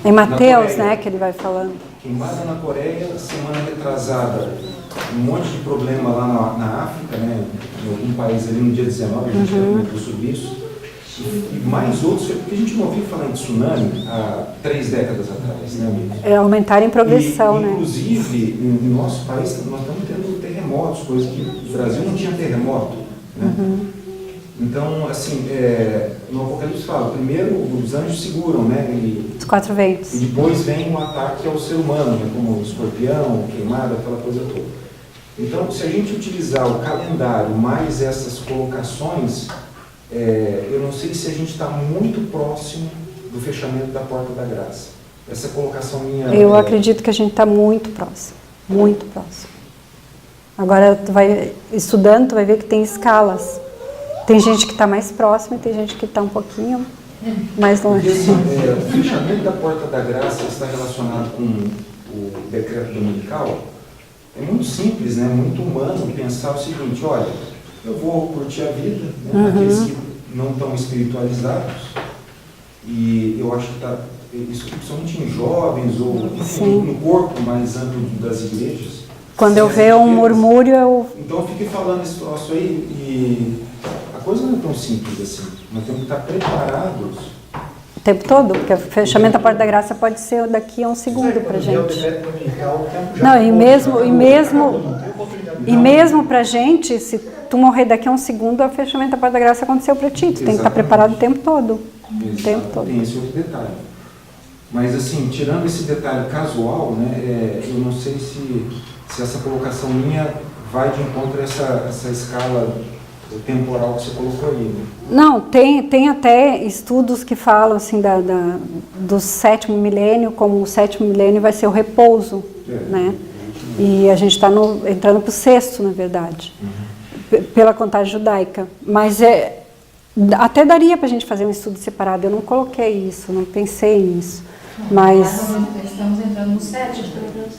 em Mateus, né, que ele vai falando. Queimada na Coreia, semana retrasada, um monte de problema lá na África, né, em algum país ali no dia 19, a gente comentou sobre isso. E mais outros, porque a gente não ouviu falar em tsunami há 3 décadas atrás, né, amigo? Aumentar em progressão, né? Inclusive, no nosso país, nós estamos tendo terremotos, coisas que no Brasil não tinha terremoto, né? Então, assim, no Apocalipse fala, primeiro os anjos seguram, né? Os 4 ventos. E depois vem um ataque ao ser humano, né? Como o escorpião, queimada, aquela coisa toda. Então, se a gente utilizar o calendário mais essas colocações, eu não sei se a gente está muito próximo do fechamento da porta da graça. Essa colocação minha... Eu acredito que a gente está muito próximo, muito próximo. Agora, tu vai estudando, tu vai ver que tem escalas. Tem gente que está mais próxima e tem gente que está um pouquinho mais longe. Porque, assim, o fechamento da porta da graça está relacionado com o decreto dominical. É muito simples, né? Muito humano pensar o seguinte, olha, eu vou curtir a vida, né? Aqueles que não estão espiritualizados, e eu acho que isso principalmente em jovens ou no corpo mais amplo das igrejas. Quando eu vejo um murmúrio, Então eu fiquei falando esse troço aí e a coisa não é tão simples assim. Nós temos que estar preparados o tempo todo, porque o fechamento da porta da graça pode ser daqui a um segundo para a gente. Não, e mesmo para a gente, se tu morrer daqui a um segundo, o fechamento da porta da graça aconteceu para ti. Tu tem que estar preparado o tempo todo. O tempo todo. Tem esse outro detalhe. Mas assim, tirando esse detalhe casual, né, eu não sei se essa colocação minha vai de encontro a essa escala temporal que você colocou aí, né? Não, tem até estudos que falam assim do 7º milênio, como o 7º milênio vai ser o repouso, né? E a gente está entrando para o 6º, na verdade, pela contagem judaica. Mas até daria para a gente fazer um estudo separado, eu não coloquei isso, não pensei nisso. Mas estamos entrando no 7º.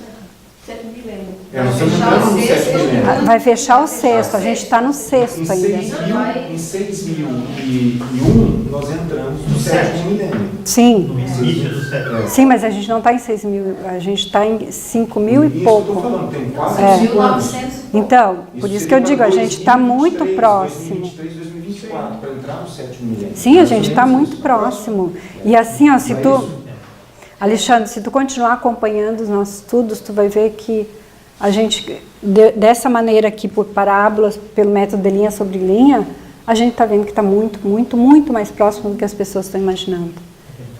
Vai fechar o 6º, a gente está no 6º ainda. Em 6001 nós entramos no 7º milênio. Sim. No início do 7º. Sim, mas a gente não está em 6.000, a gente está em 5.000 e pouco. Isso eu estou falando, tem quase 5 anos. Então, por isso que eu digo, a gente está muito próximo. 2023, 2024, para entrar no 7º milênio. Sim, a gente está muito próximo. E assim, ó, se tu... Alexandre, se tu continuar acompanhando os nossos estudos, tu vai ver que a gente, dessa maneira aqui, por parábolas, pelo método de linha sobre linha, a gente está vendo que está muito, muito, muito mais próximo do que as pessoas estão imaginando,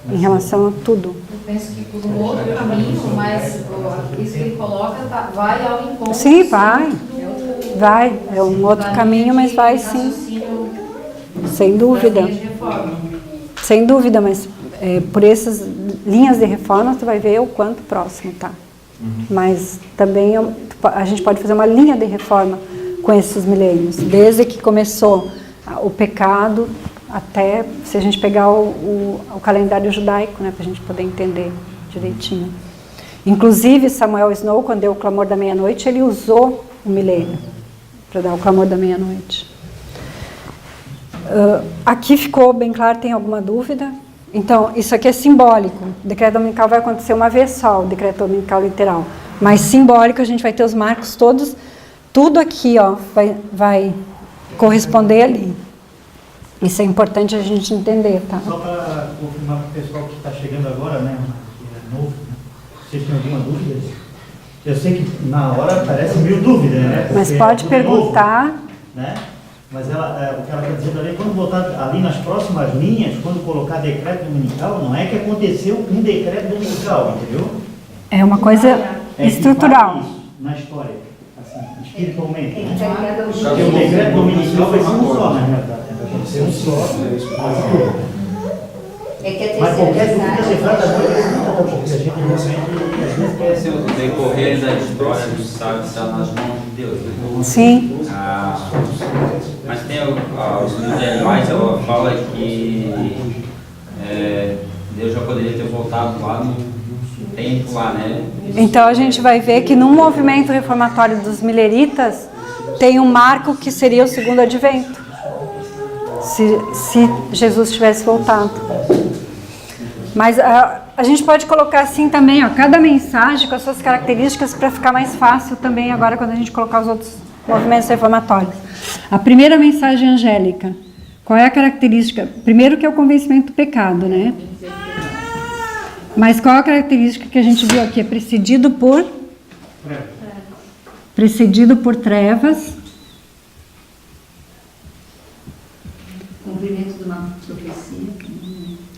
em relação a tudo. Eu penso que por um outro caminho, mas isso que ele coloca vai ao encontro. Sim, vai. Vai. É um outro caminho, mas vai sim. Sem dúvida. Sem dúvida, mas por essas linhas de reforma, tu vai ver o quanto próximo tá. Mas também a gente pode fazer uma linha de reforma com esses milênios, desde que começou o pecado até, se a gente pegar o calendário judaico, né, para a gente poder entender direitinho. Inclusive, Samuel Snow, quando deu o clamor da meia-noite, ele usou o milênio para dar o clamor da meia-noite. Aqui ficou bem claro, tem alguma dúvida? Então, isso aqui é simbólico. O decreto dominical vai acontecer uma vez só, o decreto dominical literal. Mas simbólico, a gente vai ter os marcos todos, tudo aqui, ó, vai corresponder ali. Isso é importante a gente entender, tá? Só para confirmar para o pessoal que está chegando agora, né, que é novo, né? Vocês têm alguma dúvida? Eu sei que na hora parece mil dúvidas, né? Mas pode perguntar. Novo, né? Mas o que ela está dizendo ali, quando voltar ali nas próximas linhas, quando colocar decreto dominical, não é que aconteceu um decreto dominical, entendeu? É uma coisa estrutural. Isso, na história, assim, espiritualmente. Tem que estar ligado ao Porque o decreto dominical vai ser um só, na verdade. Vai acontecer um só. É que a Mas qualquer dúvida você terceira faz agora, porque a gente realmente Esse é o decorrer da história do sábio está nas mãos de Deus. Né? Sim. Mas tem o estudo de animais, ela fala que Deus já poderia ter voltado lá no tempo lá, né? Então a gente vai ver que no movimento reformatório dos mileritas tem um marco que seria o segundo advento. Se Jesus tivesse voltado. Mas a gente pode colocar assim também, ó, cada mensagem com as suas características para ficar mais fácil também agora quando a gente colocar os outros movimentos reformatórios. A primeira mensagem angélica, qual é a característica? Primeiro que é o convencimento do pecado, né? Mas qual a característica que a gente viu aqui? É precedido por trevas. Cumprimento de uma profecia.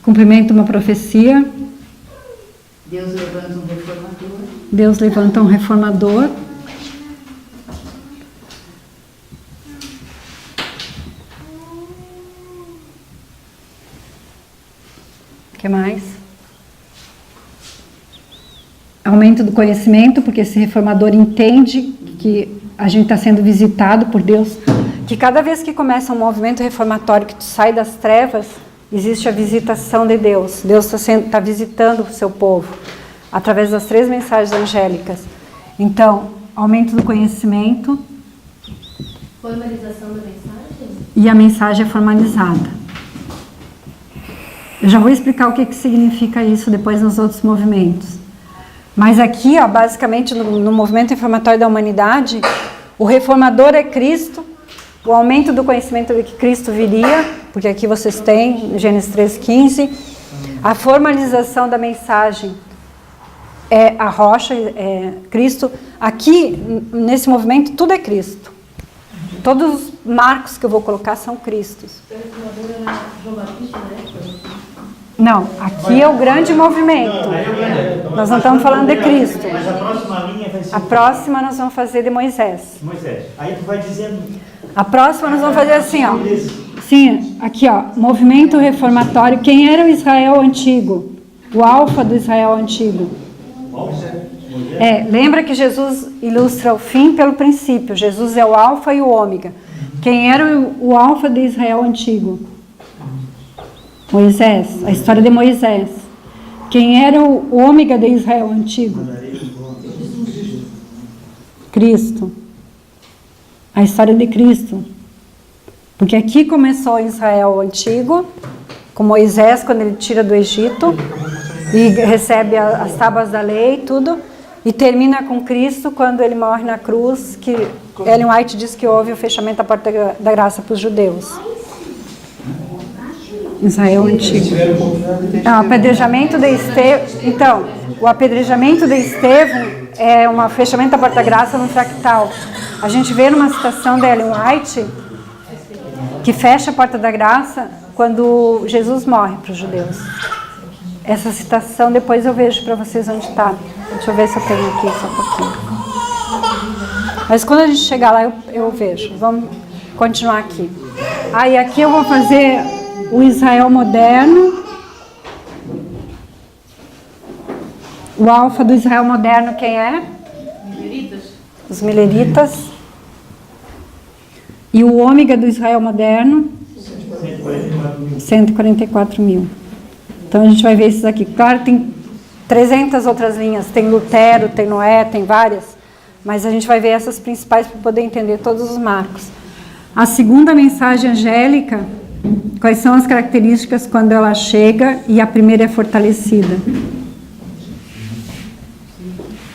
Cumprimento de uma profecia. Deus levanta um reformador. Deus levanta um reformador. O que mais? Aumento do conhecimento, porque esse reformador entende que a gente está sendo visitado por Deus, que cada vez que começa um movimento reformatório, que tu sai das trevas, existe a visitação de Deus. Deus está visitando o seu povo, através das 3 mensagens angélicas. Então, aumento do conhecimento. Formalização da mensagem? E a mensagem é formalizada. Eu já vou explicar o que significa isso depois nos outros movimentos. Mas aqui, ó, basicamente, no movimento reformatório da humanidade, o reformador é Cristo, o aumento do conhecimento de que Cristo viria, porque aqui vocês têm, Gênesis 3,15, a formalização da mensagem é a rocha, é Cristo. Aqui, nesse movimento, tudo é Cristo. Todos os marcos que eu vou colocar são Cristos. O reformador era João Batista, né? Não, aqui é o grande movimento. Nós não estamos falando de Cristo. Mas a próxima linha vai ser... A próxima nós vamos fazer de Moisés. Moisés. Aí tu vai dizendo... A próxima nós vamos fazer assim, ó. Sim, aqui, ó. Movimento reformatório. Quem era o Israel antigo? O alfa do Israel antigo. Lembra que Jesus ilustra o fim pelo princípio. Jesus é o alfa e o ômega. Quem era o alfa de Israel antigo? Moisés, a história de Moisés. Quem era o ômega de Israel antigo? Cristo. A história de Cristo. Porque aqui começou Israel antigo, com Moisés, quando ele tira do Egito, e recebe as tábuas da lei e tudo, e termina com Cristo, quando ele morre na cruz, que Ellen White diz que houve o fechamento da porta da graça para os judeus. Israel antigo. O apedrejamento de Estevão. Então, o apedrejamento de Estevão é um fechamento da porta da graça no fractal. A gente vê numa citação da Ellen White que fecha a porta da graça quando Jesus morre para os judeus. Essa citação depois eu vejo para vocês onde está. Deixa eu ver se eu tenho aqui só um pouquinho. Mas quando a gente chegar lá eu vejo. Vamos continuar aqui. Aí aqui eu vou fazer o Israel moderno. O alfa do Israel moderno quem é? Os mileritas. E o ômega do Israel moderno? 144 mil. Então a gente vai ver esses aqui. Claro, tem 300 outras linhas. Tem Lutero, tem Noé, tem várias. Mas a gente vai ver essas principais para poder entender todos os marcos. A segunda mensagem angélica, quais são as características quando ela chega e a primeira é fortalecida?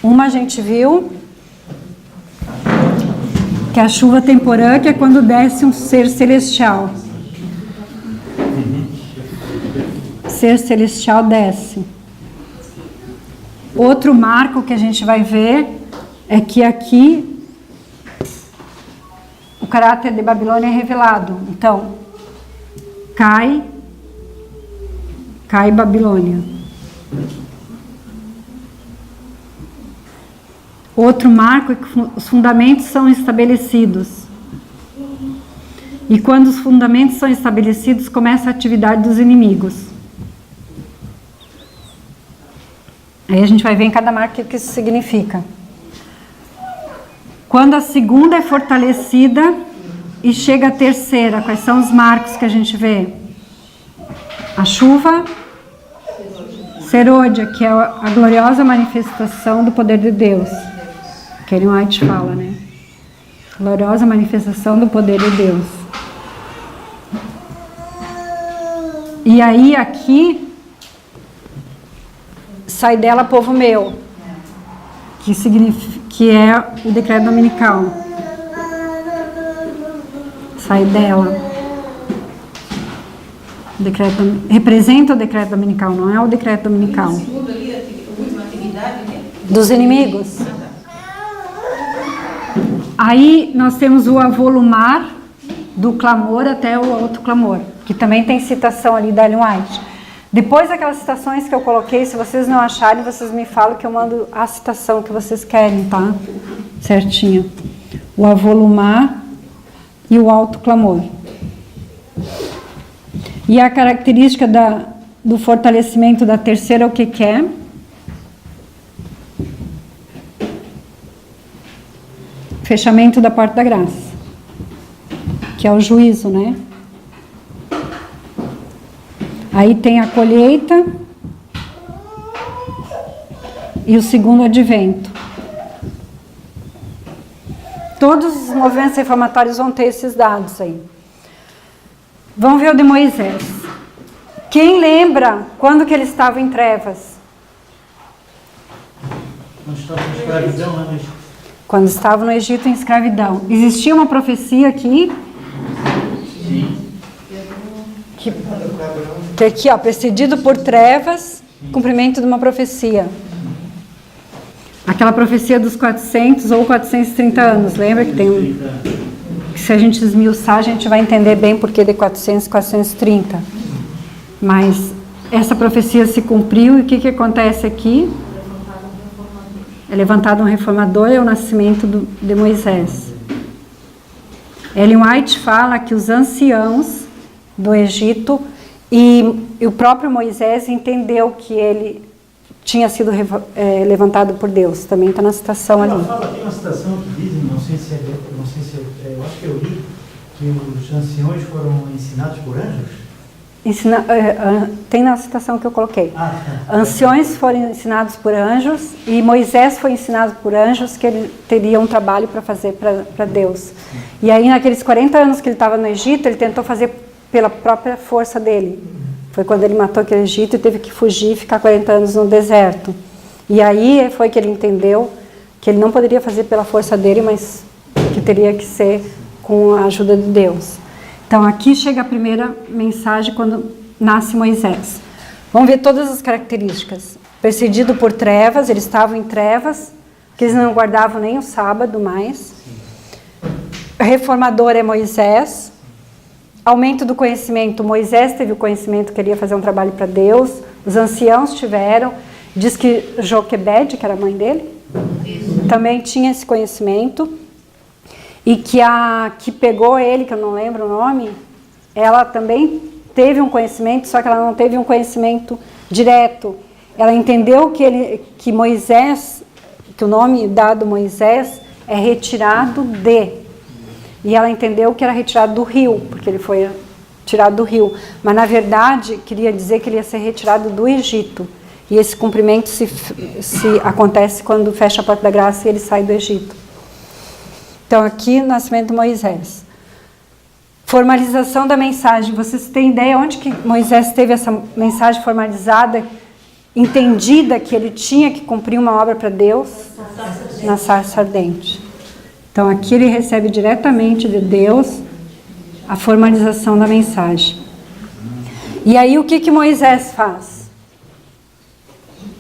Uma a gente viu, que é a chuva temporã, que é quando desce um ser celestial. Ser celestial desce. Outro marco que a gente vai ver é que aqui o caráter de Babilônia é revelado. Então, cai Babilônia. Outro marco é que os fundamentos são estabelecidos. E quando os fundamentos são estabelecidos, começa a atividade dos inimigos. Aí a gente vai ver em cada marco o que isso significa. Quando a segunda é fortalecida e chega a terceira, quais são os marcos que a gente vê? A chuva, serôdia, que é a gloriosa manifestação do poder de Deus. Que Ellen White fala, né? Gloriosa manifestação do poder de Deus. E aí aqui sai dela povo meu, que significa que é o decreto dominical. Sai dela. O decreto representa o decreto dominical, não é o decreto dominical. Segundo ali, a última atividade, né? Dos inimigos. Aí nós temos o avolumar do clamor até o alto clamor, que também tem citação ali da Ellen White. Depois daquelas citações que eu coloquei, se vocês não acharem, vocês me falam que eu mando a citação que vocês querem, tá? Certinho. O avolumar e o alto clamor. E a característica do fortalecimento da terceira, o que é? Fechamento da porta da graça, que é o juízo, né? Aí tem a colheita e o segundo advento. Todos os movimentos reformatórios vão ter esses dados aí. Vamos ver o de Moisés. Quem lembra quando que ele estava em trevas? Quando estava em escravidão, né? Quando estava no Egito em escravidão. Existia uma profecia aqui? Que aqui, ó, precedido por trevas, cumprimento de uma profecia. Aquela profecia dos 400 ou 430 anos, lembra que tem que se a gente esmiuçar, a gente vai entender bem por que de 400 e 430. Mas essa profecia se cumpriu e o que acontece aqui? É levantado um reformador, é o nascimento de Moisés. Ellen White fala que os anciãos do Egito e o próprio Moisés entendeu que ele tinha sido levantado por Deus. Também está na citação ali. Tem uma citação que diz, não sei se eu acho que eu li, que os anciões foram ensinados por anjos. Tem na citação que eu coloquei. Anciões foram ensinados por anjos e Moisés foi ensinado por anjos que ele teria um trabalho para fazer para Deus. E aí, naqueles 40 anos que ele estava no Egito, ele tentou fazer pela própria força dele. Foi quando ele matou aquele Egito e teve que fugir e ficar 40 anos no deserto. E aí foi que ele entendeu que ele não poderia fazer pela força dele, mas que teria que ser com a ajuda de Deus. Então aqui chega a primeira mensagem quando nasce Moisés. Vamos ver todas as características. Precedido por trevas, eles estavam em trevas, porque eles não guardavam nem o sábado mais. Reformador é Moisés. Aumento do conhecimento, Moisés teve o conhecimento, queria fazer um trabalho para Deus, os anciãos tiveram, diz que Joquebede, que era a mãe dele, também tinha esse conhecimento, e que a que pegou ele, que eu não lembro o nome, ela também teve um conhecimento, só que ela não teve um conhecimento direto. Ela entendeu que Moisés, que o nome dado Moisés é retirado de... E ela entendeu que era retirado do rio, porque ele foi tirado do rio. Mas, na verdade, queria dizer que ele ia ser retirado do Egito. E esse cumprimento se acontece quando fecha a porta da graça e ele sai do Egito. Então, aqui, o nascimento de Moisés. Formalização da mensagem. Vocês têm ideia onde que Moisés teve essa mensagem formalizada, entendida que ele tinha que cumprir uma obra para Deus? Na sarça ardente. Então, aqui ele recebe diretamente de Deus a formalização da mensagem. E aí, o que Moisés faz?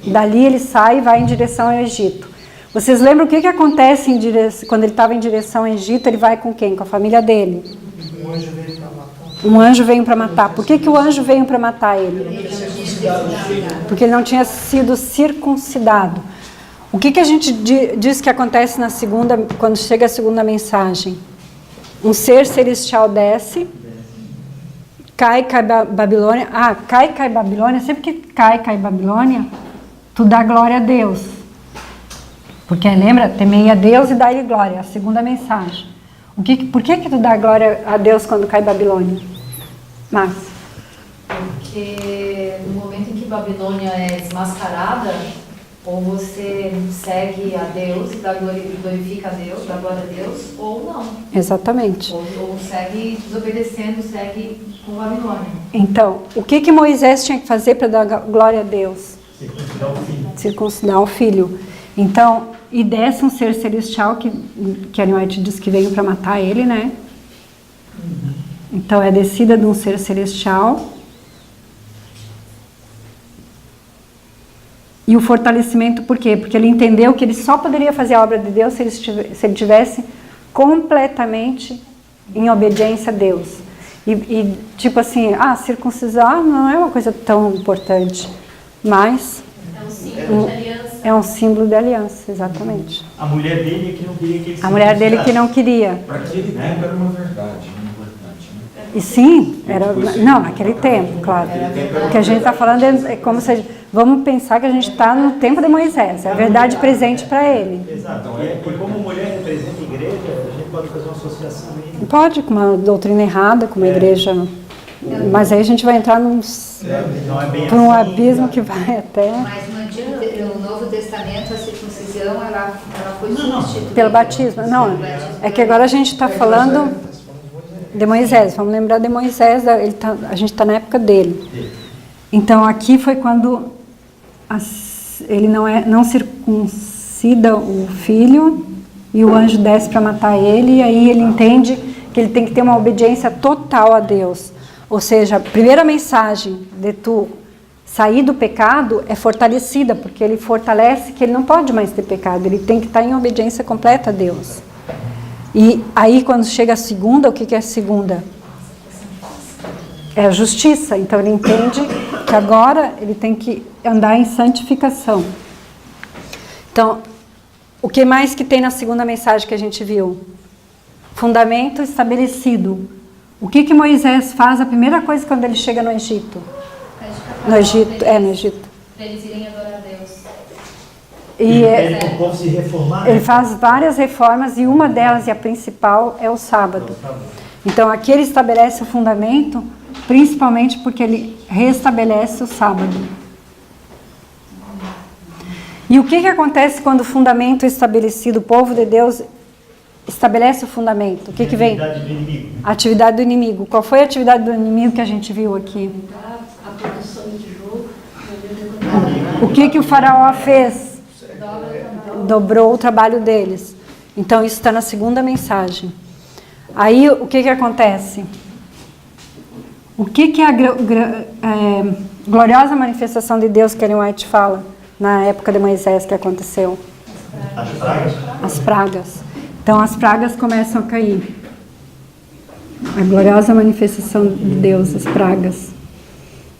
Dali ele sai e vai em direção ao Egito. Vocês lembram o que acontece quando ele estava em direção ao Egito? Ele vai com quem? Com a família dele. Um anjo veio para matar. Um anjo veio para matar. Por que o anjo veio para matar ele? Porque ele não tinha sido circuncidado. O que a gente diz que acontece na segunda, quando chega a segunda mensagem? Um ser celestial desce, cai Babilônia. Cai Babilônia. Sempre que cai Babilônia, tu dá glória a Deus. Porque lembra, temei a Deus e dá-lhe glória. A segunda mensagem. Por que tu dá glória a Deus quando cai Babilônia? Márcia. Porque no momento em que Babilônia é desmascarada, ou você segue a Deus, glorifica a Deus, dá glória a Deus, ou não. Exatamente. Ou segue desobedecendo, segue com Babilônia. Então, o que Moisés tinha que fazer para dar glória a Deus? Circuncidar o filho. Então, e desce um ser celestial que Ellen White diz que veio para matar ele, né? Então, é a descida de um ser celestial. E o fortalecimento, por quê? Porque ele entendeu que ele só poderia fazer a obra de Deus se ele estivesse completamente em obediência a Deus. E tipo assim, circuncisar não é uma coisa tão importante, mas é um símbolo de aliança, exatamente. A mulher dele é que não queria que ele se A mulher dele que não queria. Para aquele tempo era uma verdade. E sim, não, naquele tempo, claro. O que a gente está falando é como se vamos pensar que a gente está no tempo de Moisés, é a verdade presente para ele. Exato. E como mulher representa a igreja, a gente pode fazer uma associação aí. Pode, com uma doutrina errada, com uma igreja. Mas aí a gente vai entrar por um abismo que vai até. Mas no Novo Testamento a circuncisão ela foi substituída pelo batismo. Não, é que agora a gente está falando de Moisés, vamos lembrar de Moisés, a gente está na época dele. Então aqui foi quando ele não circuncida o filho e o anjo desce para matar ele, e aí ele entende que ele tem que ter uma obediência total a Deus. Ou seja, a primeira mensagem de tu sair do pecado é fortalecida, porque ele fortalece que ele não pode mais ter pecado, ele tem que estar em obediência completa a Deus. E aí quando chega a segunda, o que é a segunda? É a justiça. Então ele entende que agora ele tem que andar em santificação. Então, o que mais que tem na segunda mensagem que a gente viu? Fundamento estabelecido. O que Moisés faz a primeira coisa quando ele chega no Egito? No Egito. Para eles irem adorar a Deus. E ele pede para o povo se reformar. Ele faz várias reformas e uma delas, e a principal, é o sábado. Então aqui ele estabelece o fundamento, principalmente porque ele restabelece o sábado. E o que acontece quando o fundamento é estabelecido? O povo de Deus estabelece o fundamento. O que vem? Atividade do inimigo. Atividade do inimigo. Qual foi a atividade do inimigo que a gente viu aqui? A produção de jogo. O que o faraó fez? Dobrou o trabalho deles. Então isso está na segunda mensagem. Aí o que acontece? O que é a gloriosa manifestação de Deus que Ellen White fala na época de Moisés que aconteceu? As pragas. As pragas. Então as pragas começam a cair. A gloriosa manifestação de Deus, as pragas.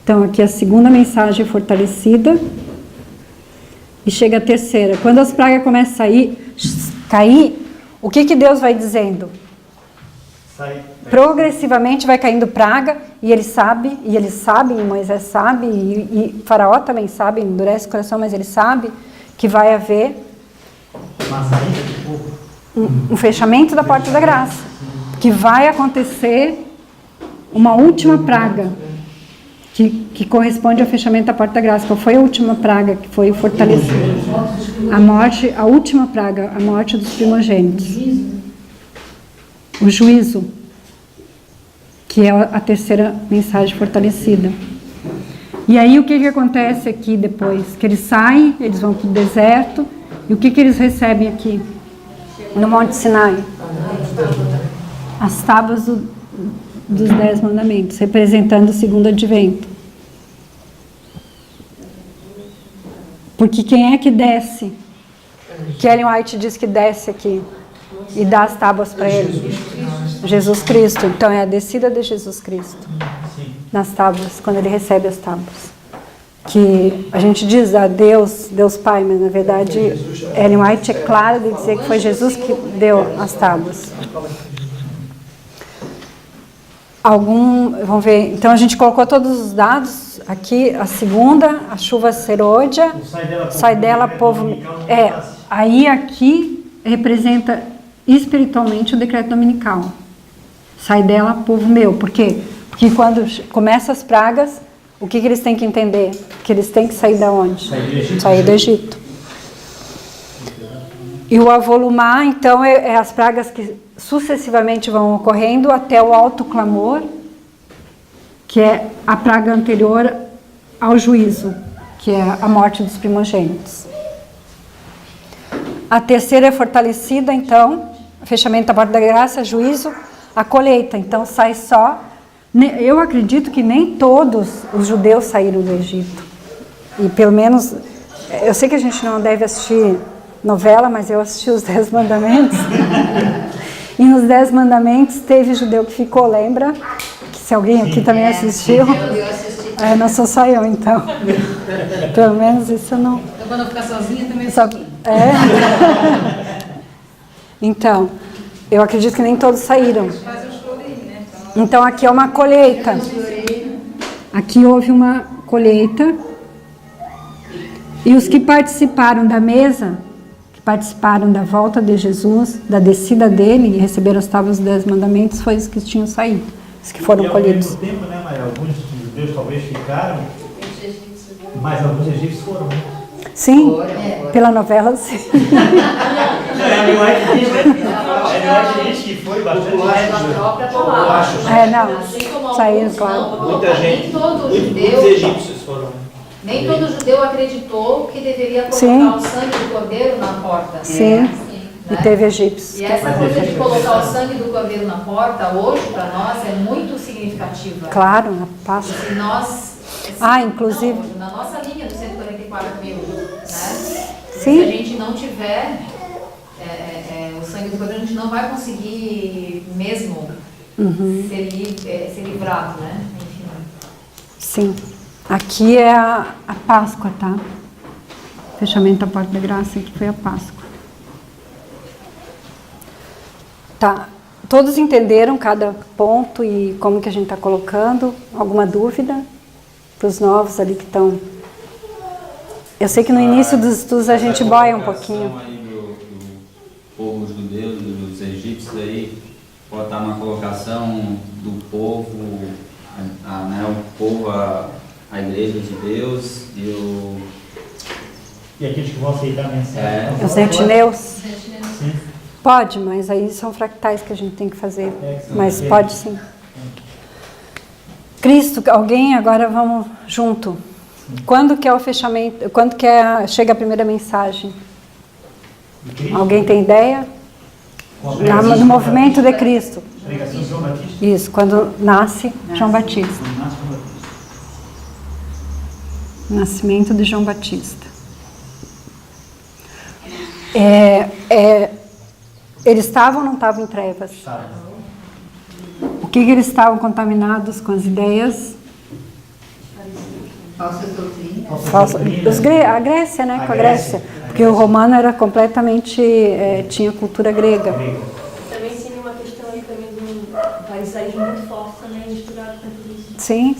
Então aqui a segunda mensagem fortalecida. E chega a terceira. Quando as pragas começam a cair, o que Deus vai dizendo? Progressivamente vai caindo praga, e ele sabe, e Moisés sabe, e Faraó também sabe, endurece o coração, mas ele sabe que vai haver um fechamento da porta da graça, que vai acontecer uma última praga, que corresponde ao fechamento da porta da graça. Qual foi a última praga que foi fortalecida? A última praga, a morte dos primogênitos. O juízo, que é a terceira mensagem fortalecida. E aí o que acontece aqui depois? Que eles saem, eles vão para o deserto, e o que eles recebem aqui? No Monte Sinai? As tábuas dos 10 mandamentos, representando o segundo advento. Porque quem é que desce? Que Ellen White diz que desce aqui e dá as tábuas para ele? Jesus Cristo. Então é a descida de Jesus Cristo nas tábuas, quando ele recebe as tábuas. Que a gente diz a Deus Pai, mas na verdade Ellen White é clara de dizer que foi Jesus que deu as tábuas. Vamos ver, então a gente colocou todos os dados aqui, a segunda, a chuva serôdia, sai dela povo, aí aqui representa espiritualmente o decreto dominical, sai dela povo meu, por quê? Porque quando começam as pragas, o que eles têm que entender? Que eles têm que sair da onde? Sair do Egito. E o avolumar, então, é as pragas que sucessivamente vão ocorrendo até o alto clamor, que é a praga anterior ao juízo, que é a morte dos primogênitos. A terceira é fortalecida, então, fechamento da porta da graça, juízo, a colheita. Então, sai só... Eu acredito que nem todos os judeus saíram do Egito. E pelo menos... Eu sei que a gente não deve assistir novela, mas eu assisti os 10 mandamentos. E nos 10 mandamentos teve judeu que ficou, lembra? se alguém aqui também assistiu. Eu assisti. Não sou só eu, então. Pelo menos isso eu não... Então, quando eu ficar sozinha, também Só... Então, eu acredito que nem todos saíram. Então, aqui é uma colheita. Aqui houve uma colheita. E os que participaram da mesa, que participaram da volta de Jesus, da descida dele e receberam as tábuas dos 10 mandamentos, foi os que tinham saído, os que foram colhidos. Ao mesmo tempo, né, Maria, alguns judeus talvez ficaram, mas alguns egípcios foram. Sim, pela novela, sim. Eu acho que gente que foi bastante. Não, saíram, claro. Muita gente, Nem todo muitos judeu, egípcios foram. nem todo judeu acreditou que deveria colocar Sim. o sangue do cordeiro na porta. Sim, Né? e teve egípcios. E essa coisa de colocar o sangue do cordeiro na porta, hoje, para nós, é muito significativa. Claro, na Páscoa. E nós, inclusive. não, na nossa linha dos 144 mil, né? Sim. Se a gente não tiver o sangue do cordeiro, a gente não vai conseguir mesmo ser livrado, né? Enfim. Sim. Aqui é a Páscoa, tá? Fechamento da porta da graça, que foi a Páscoa. Tá. Todos entenderam cada ponto e como que a gente está colocando? Alguma dúvida? Para os novos ali que estão... Eu sei que no início dos estudos a gente boia um pouquinho. Aí do povo judeu, dos egípcios aí, botar uma colocação do povo, né, o povo, a igreja de Deus e aqueles que vão aceitar a mensagem. Os gentileus. Sim. Pode, mas aí são fractais que a gente tem que fazer. Mas pode sim. Cristo, alguém agora vamos junto. Quando que é o fechamento? Quando que chega a primeira mensagem? Alguém tem ideia? No movimento de Cristo. Pregação de João Batista. Isso, quando nasce João Batista. Nascimento de João Batista. Eles estavam ou não estavam em trevas? O que eles estavam contaminados com as ideias? Falsas doutrinas. A Grécia, né? Com a Grécia. Porque o romano era completamente... tinha cultura grega. Também sim uma questão aí também do farisaísmo muito forte também misturado com tudo isso. Sim.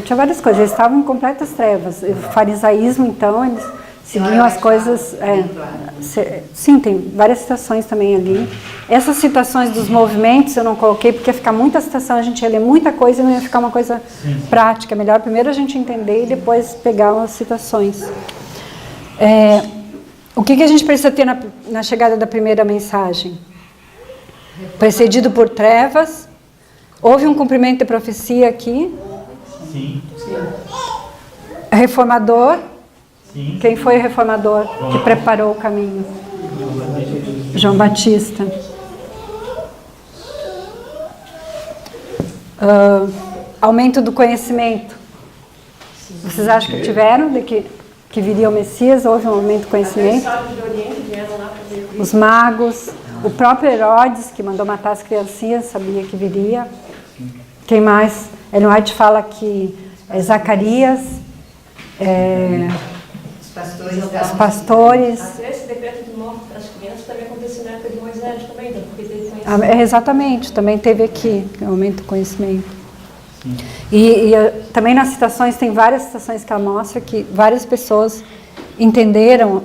Tinha várias coisas. Eles estavam em completas trevas. O farisaísmo, então, eles seguiam as coisas... sim, tem várias citações também ali. Essas citações dos movimentos eu não coloquei, porque ia ficar muita citação, a gente ia ler muita coisa e não ia ficar uma coisa prática. Melhor primeiro a gente entender e depois pegar as citações. O que a gente precisa ter na chegada da primeira mensagem? Precedido por trevas. Houve um cumprimento de profecia aqui. Sim. Reformador. Sim. Quem foi o reformador que preparou o caminho? João Batista. Aumento do conhecimento. Vocês acham que tiveram de que viria o Messias? Houve um aumento do conhecimento? Os magos, o próprio Herodes, que mandou matar as criancinhas, sabia que viria. Quem mais? Ellen White fala que Zacarias, os pastores. Até esse decreto de morte das crianças também aconteceu na época de Moisés também, então, porque teve conhecimento. Exatamente, também teve aqui, aumento do conhecimento. E também nas citações, tem várias citações que ela mostra que várias pessoas entenderam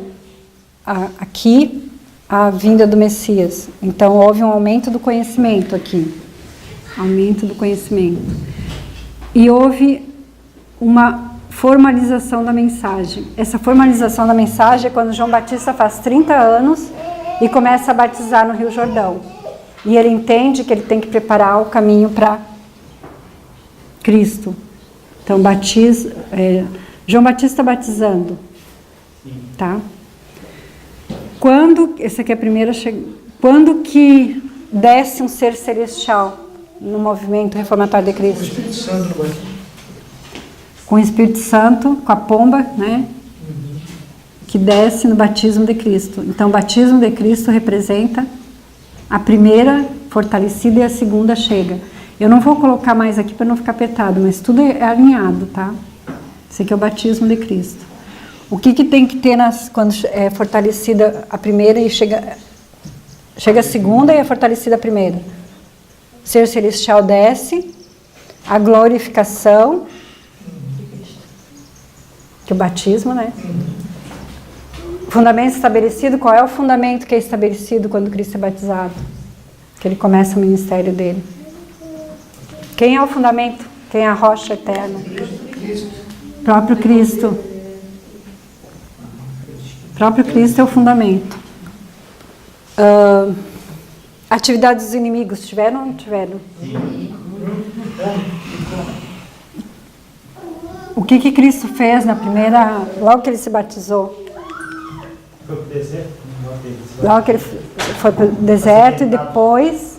aqui a vinda do Messias. Então, houve um aumento do conhecimento aqui. Aumento do conhecimento. E houve uma formalização da mensagem. Essa formalização da mensagem é quando João Batista faz 30 anos e começa a batizar no Rio Jordão. E ele entende que ele tem que preparar o caminho para Cristo. Então, João Batista batizando. Tá? Essa aqui é a primeira quando que desce um ser celestial no movimento reformatório de Cristo? O Espírito Santo no Com o Espírito Santo, com a pomba, né? Que desce no batismo de Cristo. Então, o batismo de Cristo representa a primeira fortalecida e a segunda chega. Eu não vou colocar mais aqui para não ficar apertado, mas tudo é alinhado, tá? Esse aqui é o batismo de Cristo. O que tem que ter quando é fortalecida a primeira e chega a segunda e é fortalecida a primeira? O ser celestial desce, a glorificação, que é o batismo, né? Fundamento estabelecido, qual é o fundamento que é estabelecido quando Cristo é batizado? Que ele começa o ministério dele. Quem é o fundamento? Quem é a rocha eterna? O próprio Cristo. O próprio Cristo é o fundamento. Atividades dos inimigos, tiveram ou não tiveram? O que Cristo fez na primeira, logo que ele se batizou? Foi para o deserto? Logo que ele foi para o deserto e depois,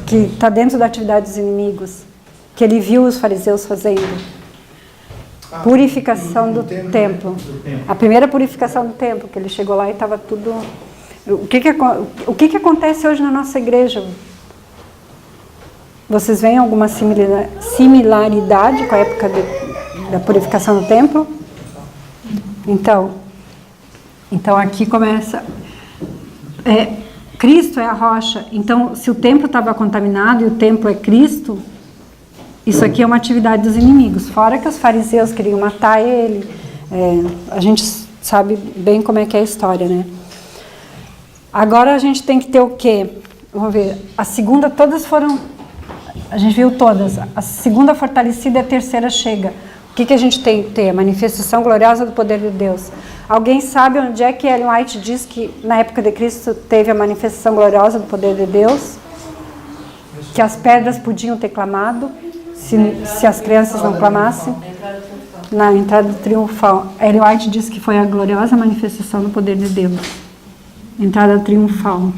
que está dentro da atividade dos inimigos, que ele viu os fariseus fazendo. Purificação do templo. A primeira purificação do templo, que ele chegou lá e estava tudo... O que acontece hoje na nossa igreja? Vocês veem alguma similaridade com a época da purificação do templo? Então aqui começa... Cristo é a rocha. Então, se o templo estava contaminado e o templo é Cristo, isso aqui é uma atividade dos inimigos. Fora que os fariseus queriam matar ele. A gente sabe bem como é que é a história, né? Agora a gente tem que ter o quê? Vamos ver. A segunda, todas foram... A gente viu todas. A segunda fortalecida e a terceira chega. O que a gente tem que ter? A manifestação gloriosa do poder de Deus. Alguém sabe onde é que Ellen White diz que na época de Cristo teve a manifestação gloriosa do poder de Deus? Que as pedras podiam ter clamado se as crianças não clamassem? Na entrada triunfal. Ellen White diz que foi a gloriosa manifestação do poder de Deus. Entrada triunfal.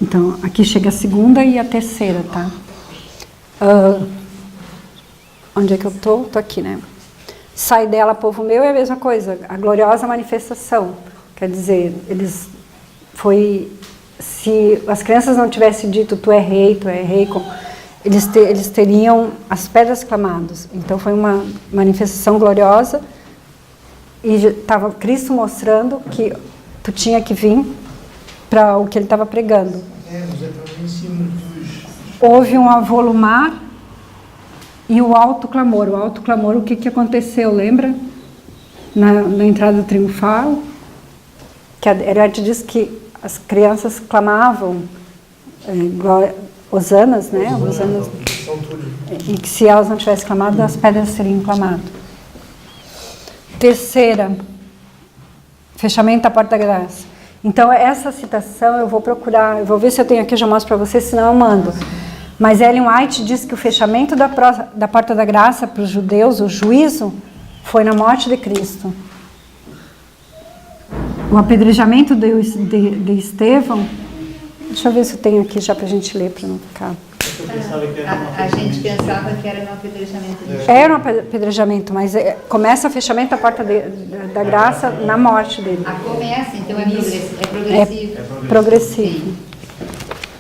Então, aqui chega a segunda e a terceira, tá? Onde é que eu tô? Tô aqui, né? Sai dela, povo meu, é a mesma coisa. A gloriosa manifestação. Quer dizer, se as crianças não tivessem dito tu é rei, eles teriam as pedras clamadas. Então foi uma manifestação gloriosa e estava Cristo mostrando que tu tinha que vir para o que ele estava pregando. Houve um avolumar e o alto clamor. O alto clamor, o que aconteceu, lembra? Na entrada triunfal, que a Herete diz que as crianças clamavam hosanas, né? Hosanas, e que se elas não tivessem clamado, as pedras seriam clamado. Terceira, fechamento da porta da graça. Então, essa citação eu vou procurar, eu vou ver se eu tenho aqui, eu já mostro para vocês, senão eu mando. Mas Ellen White diz que o fechamento da porta da graça para os judeus, o juízo, foi na morte de Cristo. O apedrejamento de Estevão, deixa eu ver se eu tenho aqui já para a gente ler, para não ficar... A gente pensava que era no apedrejamento dele. Era um apedrejamento, mas começa o fechamento da porta da graça na morte dele. Começa, então é progressivo. É progressivo. Sim.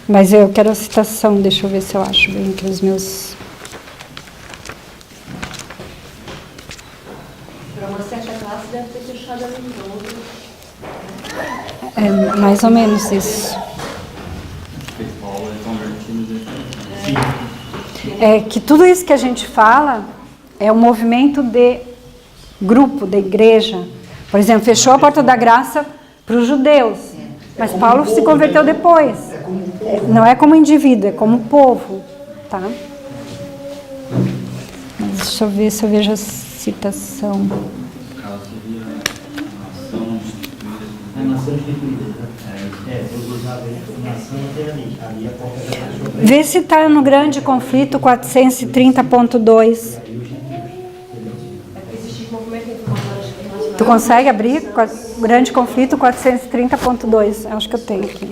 Mas eu quero a citação, deixa eu ver se eu acho bem aqui os meus... Para uma certa classe deve ter fechado a todo. É mais ou menos isso. É que tudo isso que a gente fala é um movimento de grupo, de igreja. Por exemplo, fechou a porta da graça para os judeus, mas Paulo se converteu depois. Não é como indivíduo, é como povo, tá? Mas deixa eu ver se eu vejo a citação. A nação instituída, né? Deus usava a nação até ali a porta da graça. Vê se está no Grande Conflito 430.2. Tu consegue abrir? Grande Conflito 430.2. Acho que eu tenho aqui.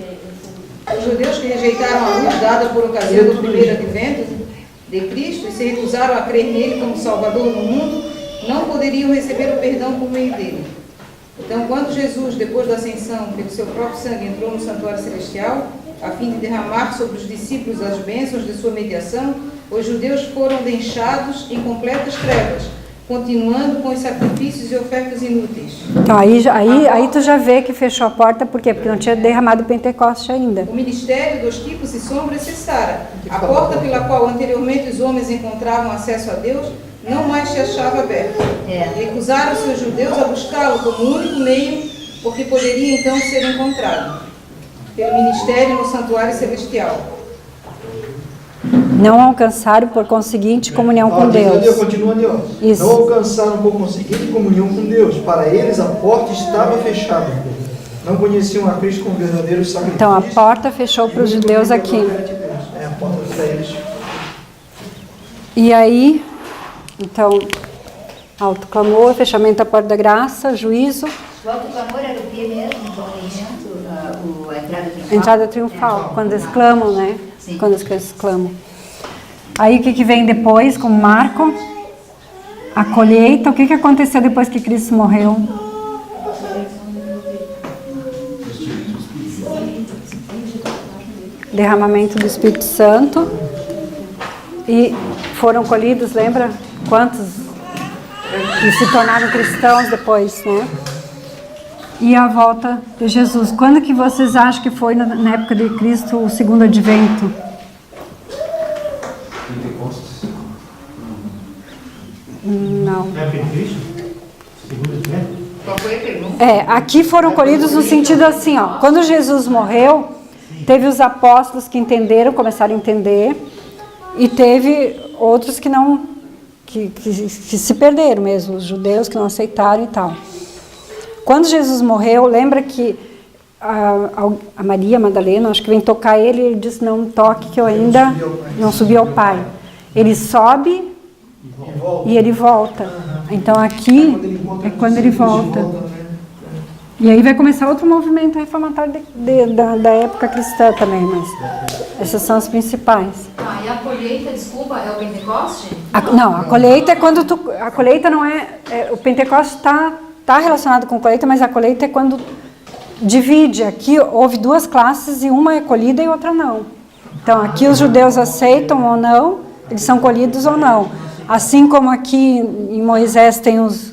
Os judeus que rejeitaram a luz dada por ocasião do primeiro advento de Cristo e se recusaram a crer nele como Salvador do mundo, não poderiam receber o perdão por meio dele. Então, quando Jesus, depois da ascensão, pelo seu próprio sangue, entrou no santuário celestial, a fim de derramar sobre os discípulos as bênçãos de sua mediação, os judeus foram deixados em completas trevas, continuando com os sacrifícios e ofertas inúteis. Então, aí tu já vê que fechou a porta, por quê? Porque não tinha derramado o Pentecoste ainda. O ministério dos tipos e sombras cessara. A porta pela qual anteriormente os homens encontravam acesso a Deus não mais se achava aberta. Recusaram-se os judeus a buscá-lo como único meio, porque poderia então ser encontrado pelo ministério no santuário celestial. Não alcançaram, por conseguinte, comunhão com Deus. Continua ali, ó. Isso. Não alcançaram, por conseguinte, comunhão com Deus. Para eles, a porta estava fechada. Não conheciam a Cristo como verdadeiro sacrifício. Então, a porta fechou para os judeus aqui. É, a porta para eles. E aí, então, alto clamor, fechamento da porta da graça, juízo. O alto clamor era o que mesmo? A entrada triunfal? A entrada triunfal, quando eles clamam, né? Sim. Quando as crianças clamam. Aí o que vem depois, como marco? A colheita. O que aconteceu depois que Cristo morreu? Derramamento do Espírito Santo. E foram colhidos, lembra? Quantos que se tornaram cristãos depois, né? E a volta de Jesus. Quando que vocês acham que foi na época de Cristo o segundo advento? Não. Na época de Cristo? Segundo advento? Qual foi a pergunta? Aqui foram colhidos no sentido assim, ó. Quando Jesus morreu, teve os apóstolos que entenderam, começaram a entender, e teve outros que não, que se perderam mesmo, os judeus que não aceitaram e tal. Quando Jesus morreu, lembra que a Maria Madalena, acho que vem tocar ele, e ele disse, não toque que eu ainda não subi ao Pai. Ele sobe e ele volta. Então aqui é quando ele volta. E aí vai começar outro movimento reformatório da época cristã também, mas essas são as principais. E a colheita, desculpa, é o Pentecoste? Não, a colheita é quando a colheita não o Pentecoste está relacionado com colheita, mas a colheita é quando divide. Aqui houve duas classes e uma é colhida e outra não. Então aqui os judeus aceitam ou não, eles são colhidos ou não. Assim como aqui em Moisés tem os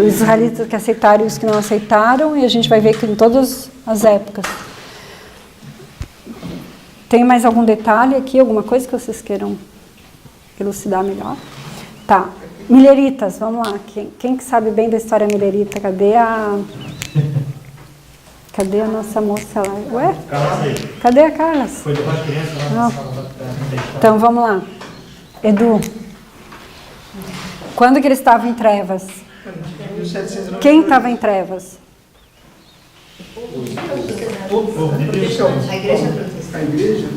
israelitas que aceitaram e os que não aceitaram, e a gente vai ver que em todas as épocas. Tem mais algum detalhe aqui, alguma coisa que vocês queiram elucidar melhor? Tá. Mileritas, vamos lá. Quem que sabe bem da história milerita? Cadê a nossa moça lá? Ué? Cadê a Carla? Foi depois da criança lá. Então, vamos lá. Edu, quando que eles estavam em trevas? Quem estava em trevas? A igreja protestante. A igreja?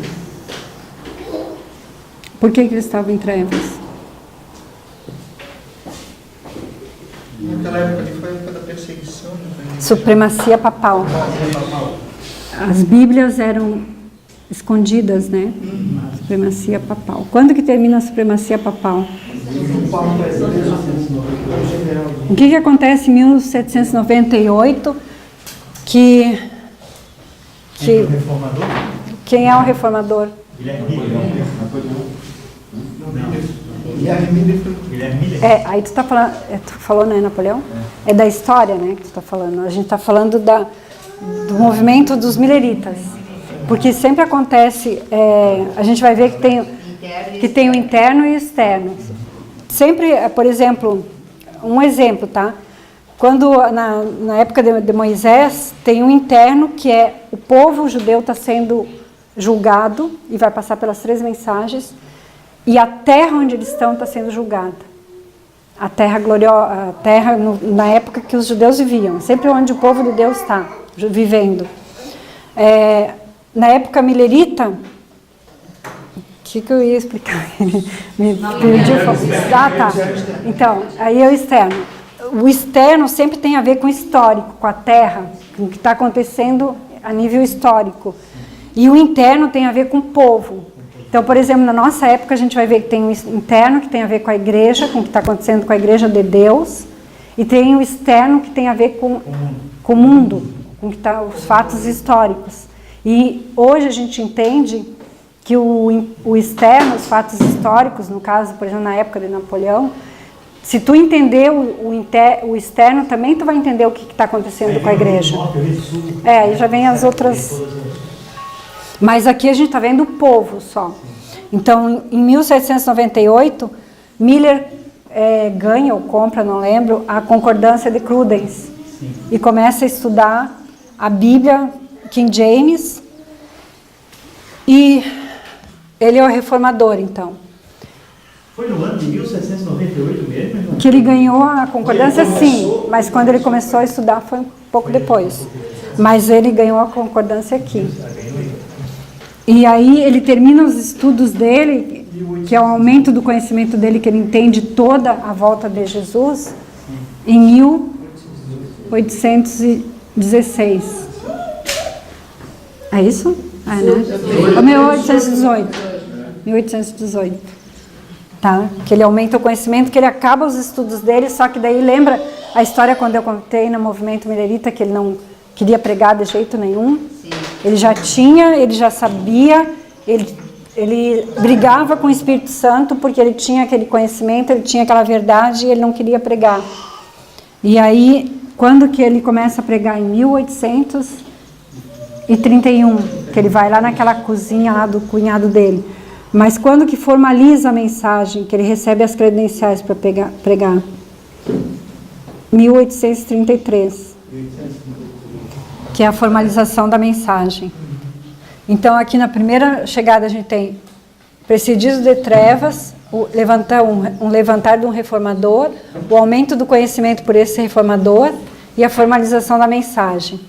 Por que eles estavam em trevas? Naquela época ali foi a época da perseguição. Supremacia papal. As Bíblias eram escondidas, né? Supremacia papal. Quando que termina a supremacia papal? O que acontece em 1798? Quem é o reformador? Aí tu falou, né, Napoleão? É da história, né, que tu está falando. A gente está falando do movimento dos mileritas. Porque sempre acontece, a gente vai ver que tem o interno e o externo. Sempre, por exemplo, um exemplo, tá? Quando na época de Moisés, tem um interno que é o povo judeu está sendo julgado e vai passar pelas 3 mensagens, e a terra onde eles estão está sendo julgada. A terra gloriosa, a terra na época que os judeus viviam, sempre onde o povo de Deus está vivendo. Na época milerita, o que eu ia explicar? Me perdi. Tá. Então, aí é o externo. O externo sempre tem a ver com o histórico, com a terra, com o que está acontecendo a nível histórico. E o interno tem a ver com o povo. Então, por exemplo, na nossa época a gente vai ver que tem um interno que tem a ver com a igreja, com o que está acontecendo com a igreja de Deus, e tem o externo que tem a ver com o mundo, com que tá os fatos históricos. E hoje a gente entende que o externo, os fatos históricos, no caso, por exemplo, na época de Napoleão, se tu entender o externo, também tu vai entender o que está acontecendo com a igreja. Aí já vem as outras... Mas aqui a gente está vendo o povo só. Então, em 1798, Miller ganha ou compra, não lembro, a Concordância de Crudens. E começa a estudar a Bíblia, King James, e ele é o reformador, então. Foi no ano de 1798 mesmo, irmão? Que ele ganhou a concordância, sim, mas quando ele começou a estudar foi um pouco depois. Mas ele ganhou a concordância aqui. E aí ele termina os estudos dele, que é o aumento do conhecimento dele, que ele entende toda a volta de Jesus, em 1816. É isso? É, né? 1818. 1818. Tá? Que ele aumenta o conhecimento, que ele acaba os estudos dele, só que daí lembra a história quando eu contei no movimento Millerita, que ele não queria pregar de jeito nenhum. Sim. Ele já tinha, ele já sabia, ele brigava com o Espírito Santo porque ele tinha aquele conhecimento, ele tinha aquela verdade e ele não queria pregar. E aí, quando que ele começa a pregar? Em 1831, que ele vai lá naquela cozinha lá do cunhado dele. Mas quando que formaliza a mensagem, que ele recebe as credenciais para pregar? 1833, que é a formalização da mensagem. Então, aqui na primeira chegada a gente tem precedidos de trevas, um levantar de um reformador, o aumento do conhecimento por esse reformador e a formalização da mensagem.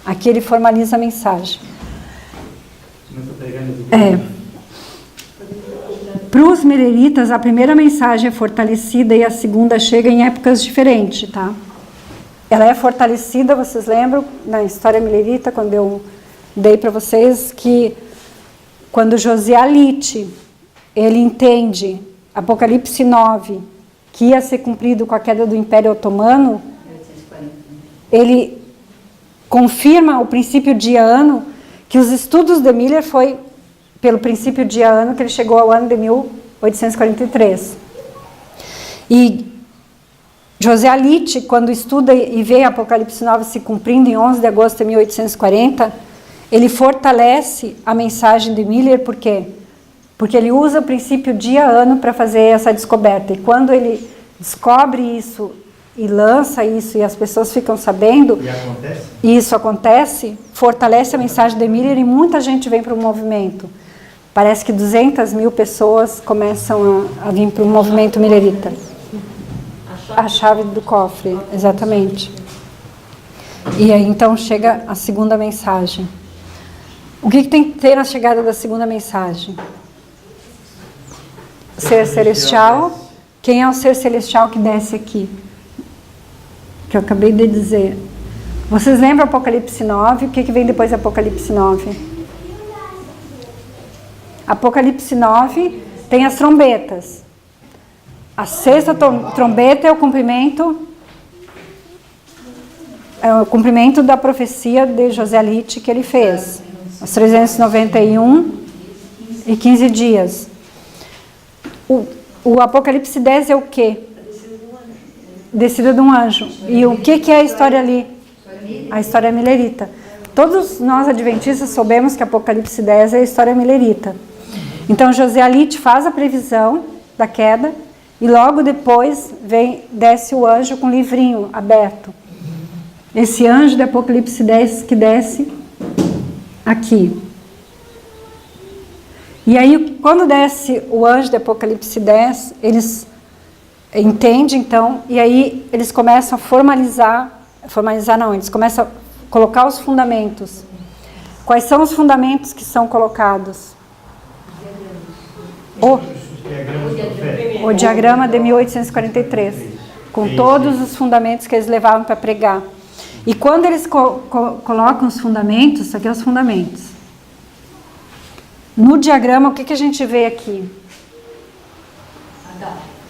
Aqui ele formaliza a mensagem. Para os mileritas, a primeira mensagem é fortalecida e a segunda chega em épocas diferentes, tá? Ela é fortalecida, vocês lembram, na história milerita, quando eu dei para vocês, que quando Josiah Litt, ele entende Apocalipse 9, que ia ser cumprido com a queda do Império Otomano, ele confirma o princípio diano, que os estudos de Miller foi pelo princípio diano que ele chegou ao ano de 1843. E Josiah Litt, quando estuda e vê Apocalipse 9 se cumprindo em 11 de agosto de 1840, ele fortalece a mensagem de Miller, por quê? Porque ele usa o princípio diano para fazer essa descoberta. E quando ele descobre isso e lança isso e as pessoas ficam sabendo, e isso acontece, fortalece a mensagem de Miller e muita gente vem para o movimento. Parece que 200 mil pessoas começam a vir para o movimento millerita. A chave do cofre, exatamente. E aí então chega a segunda mensagem. O que tem que ter na chegada da segunda mensagem? Ser celestial. Quem é o ser celestial que desce aqui? Que eu acabei de dizer. Vocês lembram Apocalipse 9? O que vem depois de Apocalipse 9? Apocalipse 9 tem as trombetas. A sexta trombeta é o cumprimento da profecia de Josiah Litt que ele fez. Os 391 e 15 dias. O Apocalipse 10 é o quê? Descida de um anjo. E o que é a história ali? A história millerita. Todos nós adventistas soubemos que Apocalipse 10 é a história millerita. Então Josiah Litt faz a previsão da queda e logo depois desce o anjo com o livrinho aberto. Esse anjo de Apocalipse 10 que desce aqui. E aí, quando desce o anjo de Apocalipse 10, eles entendem, então, e aí eles começam a eles começam a colocar os fundamentos. Quais são os fundamentos que são colocados? O diagrama de 1843, com todos os fundamentos que eles levavam para pregar. E quando eles colocam os fundamentos, isso aqui é os fundamentos. No diagrama, o que a gente vê aqui?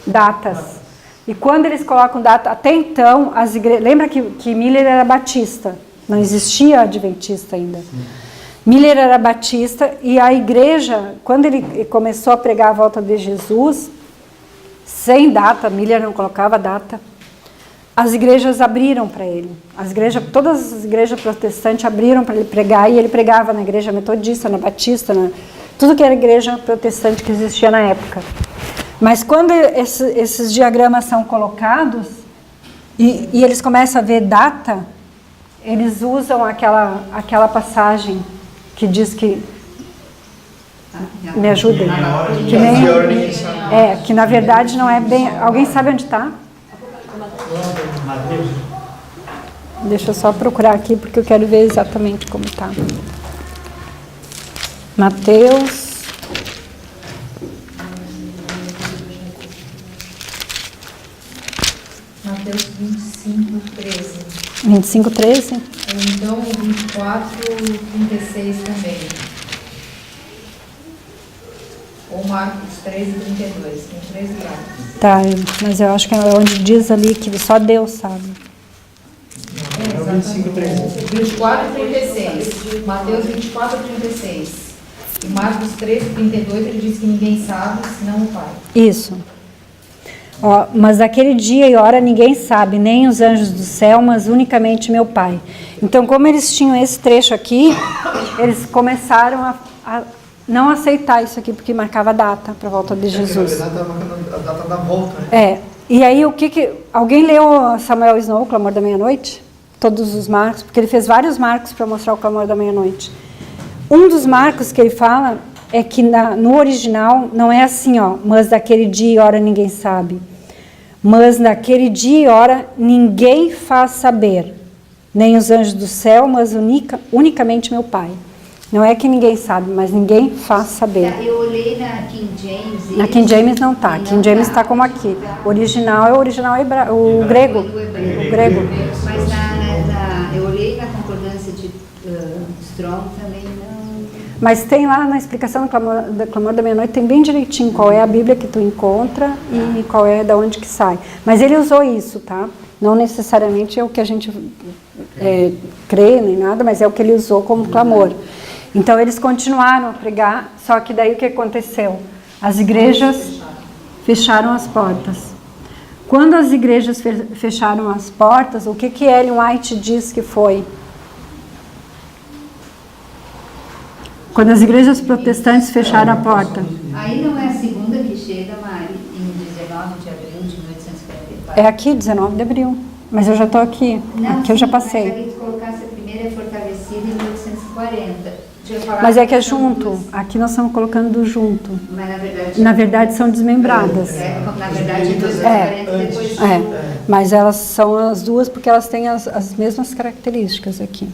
Datas. E quando eles colocam data, até então, as igrejas... Lembra que Miller era batista, não existia adventista ainda. Miller era batista e a igreja, quando ele começou a pregar a volta de Jesus, sem data, Miller não colocava data, as igrejas abriram para ele. Todas as igrejas protestantes abriram para ele pregar, e ele pregava na igreja metodista, na batista, tudo que era igreja protestante que existia na época. Mas quando esses diagramas são colocados e eles começam a ver data, eles usam aquela passagem que diz que... Me ajudem. Que na verdade não é bem... Alguém sabe onde está? Deixa eu só procurar aqui porque eu quero ver exatamente como está. Mateus... Mateus 25, 13. 25, 13? Ou então 24, 36 também. Ou Marcos 13, 32. Tem 3 lugares. Tá, mas eu acho que é onde diz ali que só Deus sabe. É, 25, 13. 24 e 36. Mateus 24 e 36. E Marcos 13, 32, ele diz que ninguém sabe, senão o Pai. Isso. Ó, mas naquele dia e hora ninguém sabe, nem os anjos do céu, mas unicamente meu Pai. Então, como eles tinham esse trecho aqui, eles começaram a não aceitar isso aqui, porque marcava a data para a volta de Jesus. Na verdade, estava marcando a data da volta, né? E aí alguém leu Samuel Snow, o Clamor da Meia-Noite? Todos os marcos, porque ele fez vários marcos para mostrar o Clamor da Meia-Noite. Um dos marcos que ele fala é que no original não é assim, ó, mas daquele dia e hora ninguém sabe. Mas naquele dia e hora ninguém faz saber, nem os anjos do céu, mas unicamente meu Pai. Não é que ninguém sabe, mas ninguém faz saber. Eu olhei na King James. Na King James não está. King James está como aqui. O original é o grego. O grego. Mas eu olhei na concordância de Strong também não. Mas tem lá na explicação do Clamor da Meia-Noite, tem bem direitinho qual é a Bíblia que tu encontra e qual é da onde que sai. Mas ele usou isso, tá? Não necessariamente é o que a gente crê nem nada, mas é o que ele usou como clamor. Então eles continuaram a pregar, só que daí o que aconteceu? As igrejas fecharam as portas. Quando as igrejas fecharam as portas, o que Ellen White diz que foi? Quando as igrejas protestantes fecharam a porta. Aí não é a segunda que chega, Mari, em 19 de abril de 1844? É aqui, 19 de abril. Mas eu já estou aqui. Não, aqui eu já passei. Mas ali tu colocasse a primeira é fortalecida em 1840. Mas é que é junto. Aqui nós estamos colocando junto. Mas na verdade são desmembradas. Na verdade, em 1840 depois. Mas elas são as duas porque elas têm as mesmas características aqui.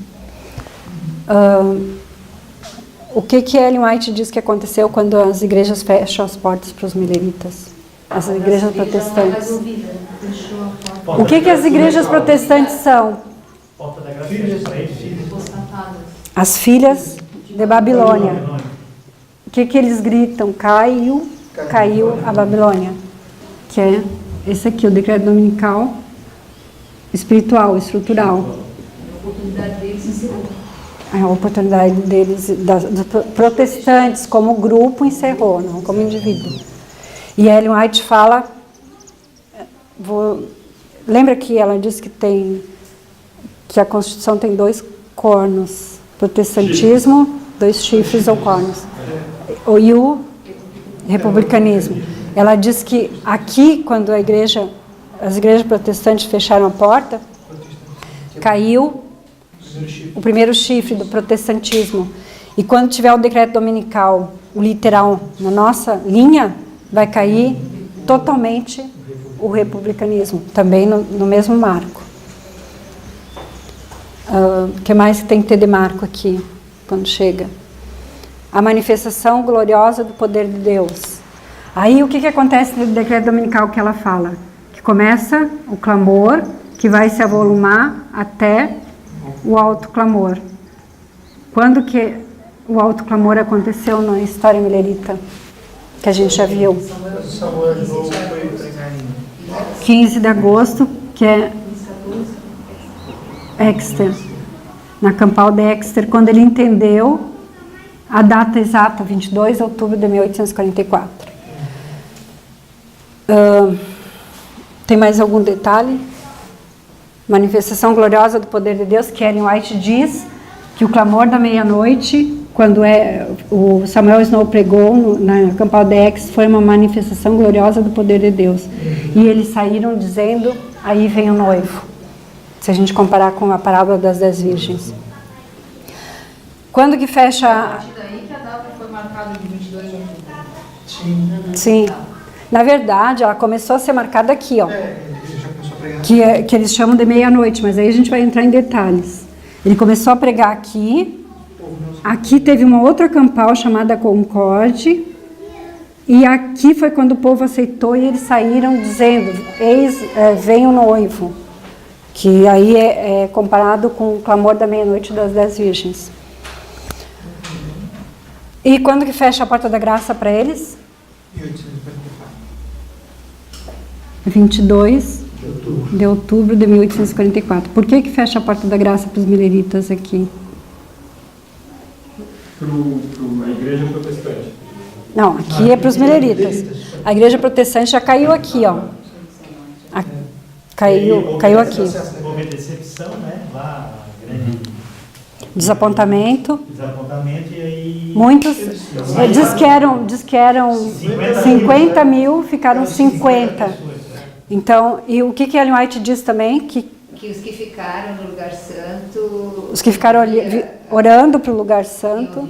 O que Ellen White diz que aconteceu quando as igrejas fecham as portas para os mileritas? As igrejas protestantes. O que as igrejas protestantes são? Porta da graça para eles. As filhas de Babilônia. O que eles gritam? Caiu a Babilônia. Que é esse aqui, o decreto dominical espiritual, estrutural. A oportunidade deles encerrou. A oportunidade deles, dos protestantes como grupo encerrou, não como indivíduo. E Ellen White fala, lembra que ela disse que a Constituição tem 2 cornos, protestantismo, 2 chifres ou cornos, e o republicanismo. Ela diz que aqui, quando as igrejas protestantes fecharam a porta, caiu o primeiro chifre do protestantismo. E quando tiver o decreto dominical, o literal, na nossa linha, vai cair totalmente o republicanismo, também no mesmo marco. O que mais tem que ter de marco aqui, quando chega? A manifestação gloriosa do poder de Deus. Aí o que acontece no decreto dominical que ela fala? Que começa o clamor, que vai se avolumar até o alto clamor. Quando que o alto clamor aconteceu na história milerita? Que a gente já viu. 15 de agosto, que é Exeter, na Campal de Exeter, quando ele entendeu a data exata, 22 de outubro de 1844. Tem mais algum detalhe? Manifestação gloriosa do poder de Deus, que Ellen White diz que o clamor da meia-noite, quando o Samuel Snow pregou na Campal de Exeter, foi uma manifestação gloriosa do poder de Deus. E eles saíram dizendo, aí vem o noivo. Se a gente comparar com a parábola das 10 virgens. Quando que fecha... A partir daí que a data foi marcada de 22 de outubro. Sim. Na verdade, ela começou a ser marcada aqui, ó. Que eles chamam de meia-noite, mas aí a gente vai entrar em detalhes. Ele começou a pregar aqui. Aqui teve uma outra campal chamada Concorde. E aqui foi quando o povo aceitou e eles saíram dizendo, vem o noivo. Que aí é comparado com o clamor da meia-noite das 10 virgens. E quando que fecha a porta da graça para eles? 22 de outubro de 1844. Por que fecha a porta da graça para os mileritas aqui? Para a igreja protestante. Não, aqui é para os mileritas. A igreja protestante já caiu aqui, ó. Caiu aqui. Houve decepção, né? Lá, grande desapontamento. Desapontamento e aí... Muitos diz que eram 50 mil, ficaram 50. Então, e o que Ellen White diz também? Que os que ficaram no lugar santo... Os que ficaram orando para o lugar santo,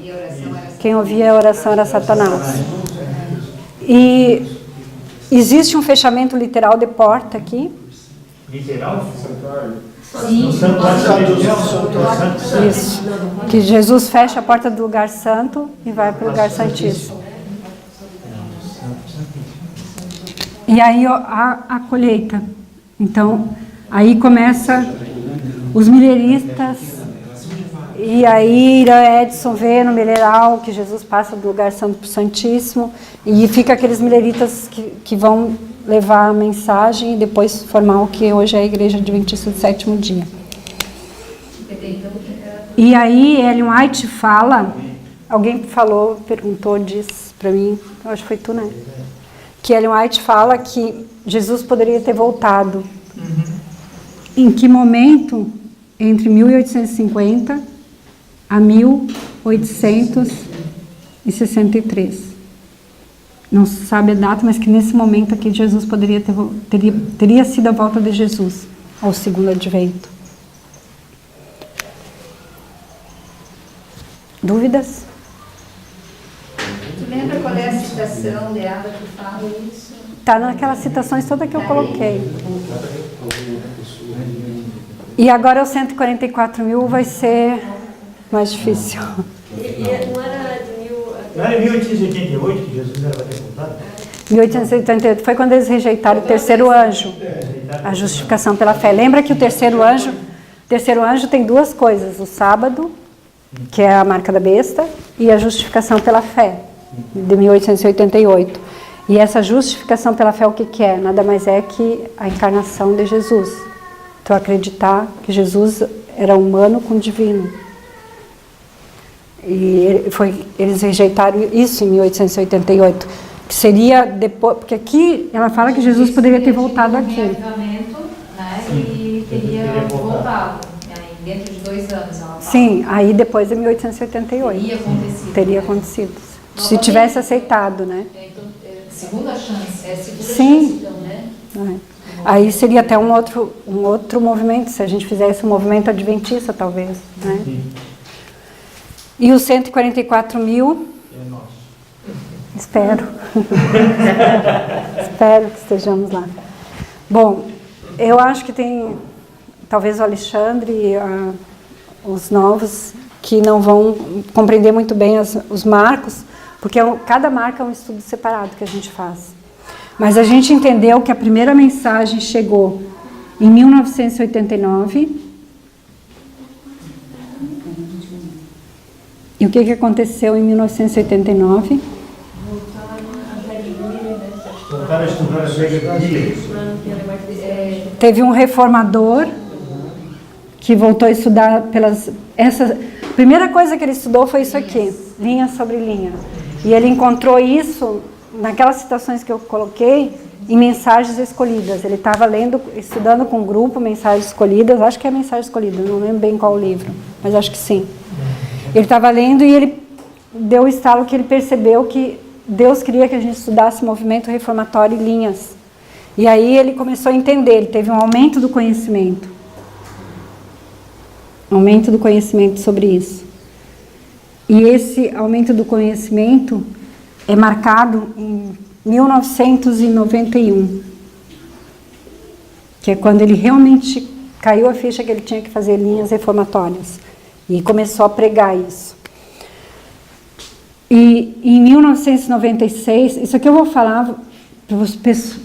quem ouvia a oração era Satanás. E existe um fechamento literal de porta aqui. Literal? Sim. Isso. Que Jesus fecha a porta do lugar santo e vai para o lugar santíssimo. E aí a colheita. Então, aí começa os milheristas. E aí Irã Edson vê no milheral que Jesus passa do lugar santo para o santíssimo. E fica aqueles milheritas que vão levar a mensagem e depois formar o que hoje é a Igreja Adventista do Sétimo Dia. E aí Ellen White fala, alguém perguntou, disse para mim, eu acho que foi tu, né? Que Ellen White fala que Jesus poderia ter voltado. Em que momento? Entre 1850 a 1863. Não se sabe a data, mas que nesse momento aqui Jesus teria sido a volta de Jesus ao segundo advento. Dúvidas? Tu lembra qual é a citação de Ada que fala isso? Está naquelas citações todas que eu coloquei. E agora os 144 mil vai ser mais difícil. Não era em 1888 que Jesus era voltado? 1888 foi quando eles rejeitaram o terceiro anjo, a justificação pela fé. Lembra que o terceiro anjo tem duas coisas, o sábado, que é a marca da besta, e a justificação pela fé, de 1888. E essa justificação pela fé, o que é? Nada mais é que a encarnação de Jesus. Tu acreditar que Jesus era humano com divino. E eles rejeitaram isso em 1888, que seria depois, porque aqui ela fala que Jesus poderia ter voltado aqui. E teria voltado, dentro de 2 anos. Ela fala. Sim, aí depois de 1888. Teria acontecido. Se tivesse aceitado, né? Segunda chance. Sim. Chance, então, né? Aí seria até um outro movimento, se a gente fizesse um movimento adventista, talvez, né? E os 144 mil, espero que estejamos lá. Bom, eu acho que tem, talvez o Alexandre e os novos, que não vão compreender muito bem os marcos, porque cada marca é um estudo separado que a gente faz. Mas a gente entendeu que a primeira mensagem chegou em 1989. E o que aconteceu em 1989? Voltaram a estudar as regras de Miller. teve um reformador que voltou a estudar a primeira coisa que ele estudou foi isso aqui, linha sobre linha. E ele encontrou isso, naquelas citações que eu coloquei, em Mensagens Escolhidas. Ele estava estudando com um grupo, Mensagens Escolhidas, acho que é Mensagens Escolhidas, não lembro bem qual o livro, mas acho que sim. Ele estava lendo e ele deu o estalo que ele percebeu que Deus queria que a gente estudasse movimento reformatório e linhas. E aí ele começou a entender, ele teve um aumento do conhecimento. Aumento do conhecimento sobre isso. E esse aumento do conhecimento é marcado em 1991, que é quando ele realmente caiu a ficha que ele tinha que fazer linhas reformatórias e começou a pregar isso. E em 1996, isso aqui eu vou falar para o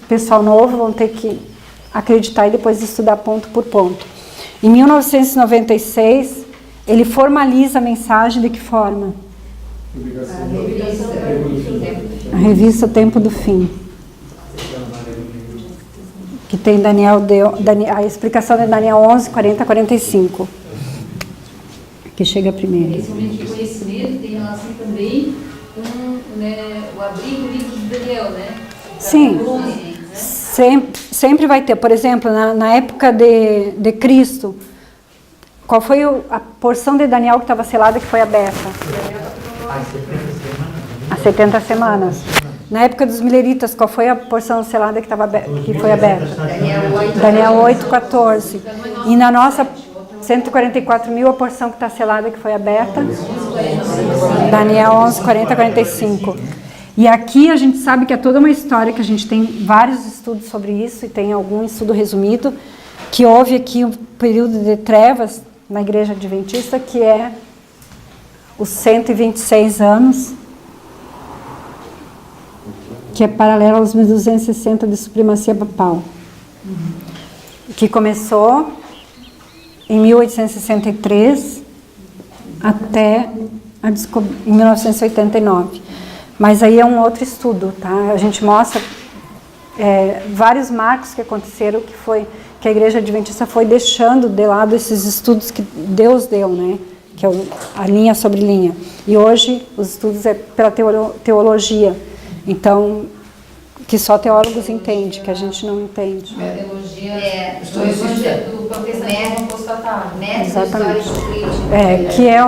pessoal novo, vão ter que acreditar e depois estudar ponto por ponto. Em 1996, ele formaliza a mensagem de que forma? A revista Tempo do Fim. Que tem a explicação de Daniel 11, 40 a 45. Que chega primeiro. Esse momento de conhecimento tem relação também com, né, o abrir do livro de Daniel, né? Sim. Sempre vai ter. Por exemplo, na época de Cristo, qual foi a porção de Daniel que estava selada que foi aberta? As 70 semanas. Na época dos mileritas, qual foi a porção selada que foi aberta? Daniel 8, 14. E na nossa 144.000, a porção que está selada que foi aberta? Daniel 11, 40, 45. E aqui a gente sabe que é toda uma história, que a gente tem vários estudos sobre isso, e tem algum estudo resumido, que houve aqui um período de trevas na Igreja Adventista, que é os 126 anos, que é paralelo aos 1260 de supremacia papal, que começou em 1863 até em 1989. Mas aí é um outro estudo, tá? A gente mostra vários marcos que aconteceram, que a Igreja Adventista foi deixando de lado esses estudos que Deus deu, né? Que é a linha sobre linha. E hoje os estudos é pela teologia. Então, que só teólogos entendem, que a gente não entende. A teologia do protestantismo apostatado. Exatamente. Que é,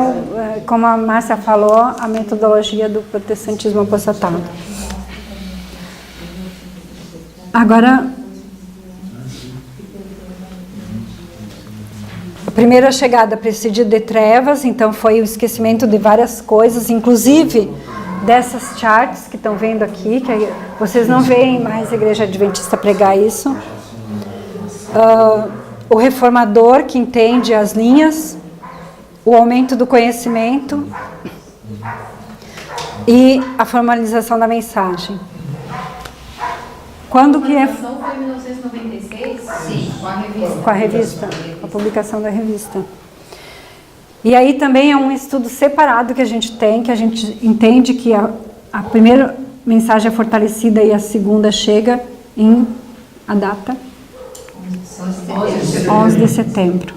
como a Márcia falou, a metodologia do protestantismo apostatado. Agora, a primeira chegada precedida de trevas, então foi o esquecimento de várias coisas, inclusive dessas charts que estão vendo aqui, que vocês não veem mais a Igreja Adventista pregar isso. O reformador que entende as linhas, o aumento do conhecimento e a formalização da mensagem. Quando que é? A publicação foi em 1996? Sim, com a revista. Com a revista, a publicação da revista. E aí também é um estudo separado que a gente tem, que a gente entende que a primeira mensagem é fortalecida e a segunda chega em a data? 11 de setembro.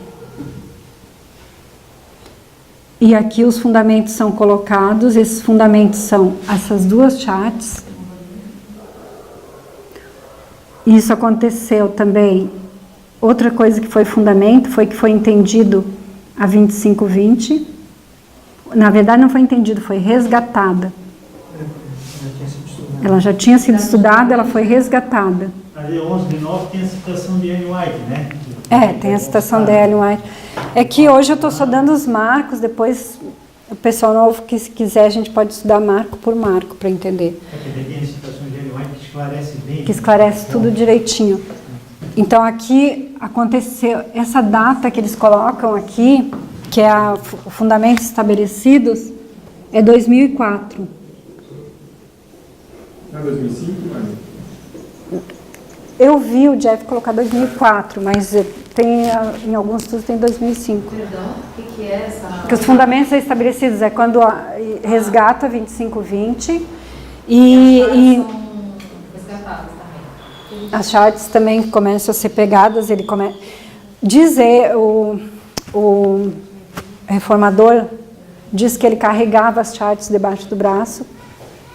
E aqui os fundamentos são colocados, esses fundamentos são essas duas charts. Isso aconteceu também. Outra coisa que foi fundamento foi que foi entendido a 2520, na verdade não foi entendido, foi resgatada. Ela já tinha sido estudada, ela foi resgatada. Ali 11 de 9 tem a citação de Ellen White, né? Tem a citação de Ellen White. É que hoje eu estou só dando os marcos, depois o pessoal novo que se quiser a gente pode estudar marco por marco para entender. Tem a citação de Ellen White que esclarece bem. Que esclarece tudo direitinho. Então aqui aconteceu, essa data que eles colocam aqui, que é o fundamentos estabelecidos, é 2004. Não é 2005, mas... Eu vi o Jeff colocar 2004, mas em alguns estudos tem 2005. Perdão, o que é essa? Porque os fundamentos estabelecidos é quando resgata 2520 e resgatadas também. As charts também começam a ser pegadas, o reformador diz que ele carregava as charts debaixo do braço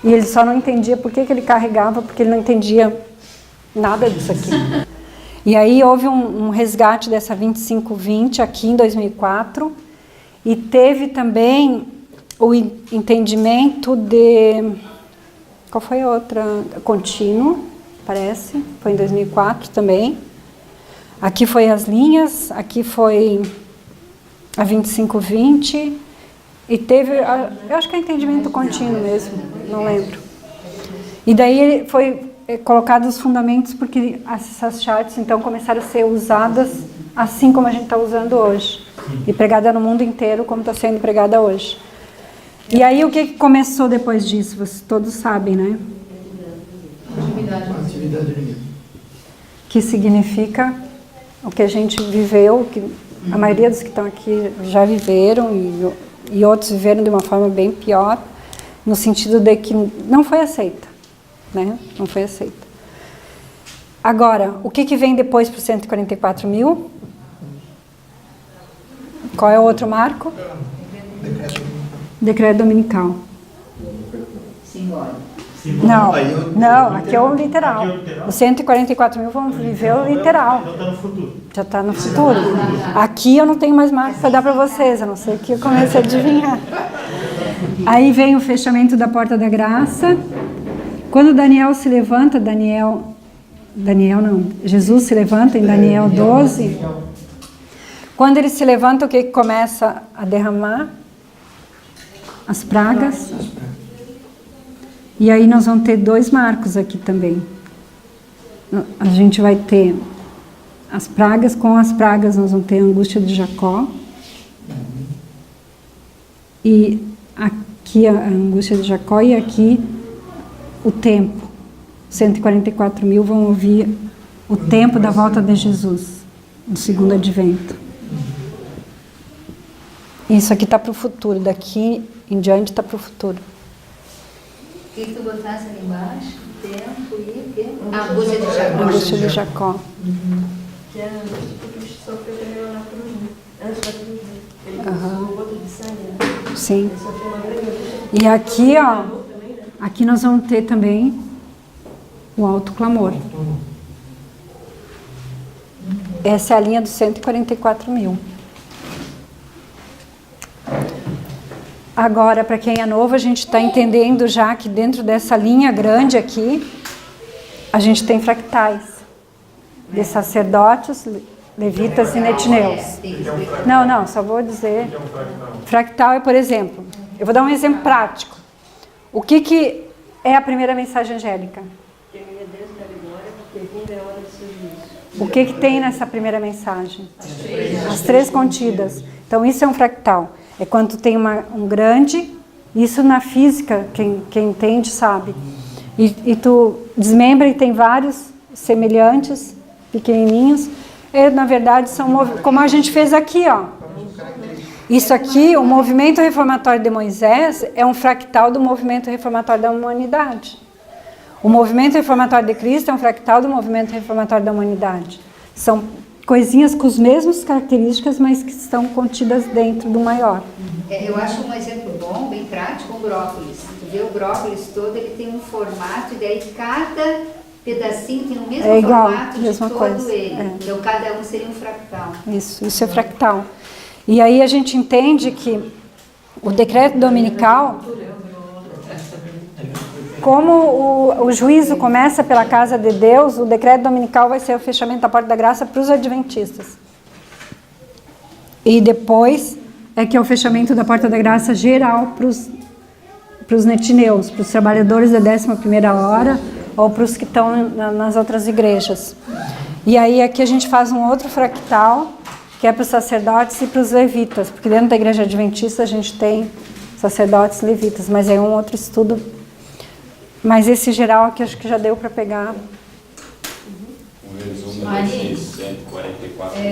e ele só não entendia por que ele carregava, porque ele não entendia nada disso aqui. E aí houve um resgate dessa 2520 aqui em 2004 e teve também o entendimento de... Qual foi a outra? Contínuo, parece. Foi em 2004 também. Aqui foi as linhas, aqui foi a 2520 e teve, eu acho que é entendimento contínuo mesmo, não lembro. E daí foi colocado os fundamentos porque essas charts então começaram a ser usadas assim como a gente está usando hoje. E pregada no mundo inteiro como está sendo pregada hoje. E aí o que começou depois disso? Vocês todos sabem, né? Atividade unida. Que significa o que a gente viveu, que a maioria dos que estão aqui já viveram e outros viveram de uma forma bem pior, no sentido de que não foi aceita, né? Não foi aceita. Agora, o que vem depois para os 144 mil? Qual é o outro marco? Decreto dominical. Simbólico. Não, aqui é o literal. Os 144 mil vão viver o literal. Então está no futuro. Já está no futuro. Aqui eu não tenho mais marco para dar para vocês, a não ser que eu comece a adivinhar. Aí vem o fechamento da porta da graça. Quando Daniel se levanta, Jesus se levanta em Daniel 12. Quando ele se levanta, o que começa a derramar? As pragas. E aí nós vamos ter dois marcos aqui também. A gente vai ter as pragas, com as pragas nós vamos ter a angústia de Jacó. E aqui a angústia de Jacó e aqui o tempo. 144 mil vão ouvir o tempo da volta de Jesus, do segundo advento. Isso aqui está para o futuro, daqui em diante está para o futuro. O que tu botasse ali embaixo? Tempo e o quê? A angústia de Jacó. A angústia de Jacó. Que é a angústia que Cristo sofreu também lá na cruz, antes da cruz. Ele sofreu um gota de sangue, né? Sim. Ele sofreu uma grande angústia. E aqui, ó, aqui nós vamos ter também o alto clamor. Essa é a linha dos 144 mil. Agora, para quem é novo, a gente está entendendo já que dentro dessa linha grande aqui, a gente tem fractais de sacerdotes, levitas e netineus. Não, só vou dizer. Fractal é, por exemplo, eu vou dar um exemplo prático. O que é a primeira mensagem angélica? O que tem nessa primeira mensagem? As três contidas. Então, isso é um fractal. É quando tem um grande, isso na física, quem entende sabe. E tu desmembra e tem vários semelhantes, pequenininhos. E, na verdade, são como a gente fez aqui, ó. Isso aqui, o movimento reformatório de Moisés, é um fractal do movimento reformatório da humanidade. O movimento reformatório de Cristo é um fractal do movimento reformatório da humanidade. São coisinhas com as mesmas características, mas que estão contidas dentro do maior. Eu acho um exemplo bom, bem prático, o brócolis. Tu vê o brócolis todo, ele tem um formato, e daí cada pedacinho tem o mesmo formato de todo coisa. ele. Então cada um seria um fractal. Isso é fractal. E aí a gente entende que o decreto dominical, como o juízo começa pela casa de Deus, o decreto dominical vai ser o fechamento da porta da graça para os adventistas. E depois é que é o fechamento da porta da graça geral para os netineus, para os trabalhadores da 11ª hora ou para os que estão nas outras igrejas. E aí aqui a gente faz um outro fractal, que é para os sacerdotes e para os levitas, porque dentro da igreja adventista a gente tem sacerdotes e levitas, mas é um outro estudo. Mas esse geral aqui acho que já deu para pegar. Um resumo desses 144 mil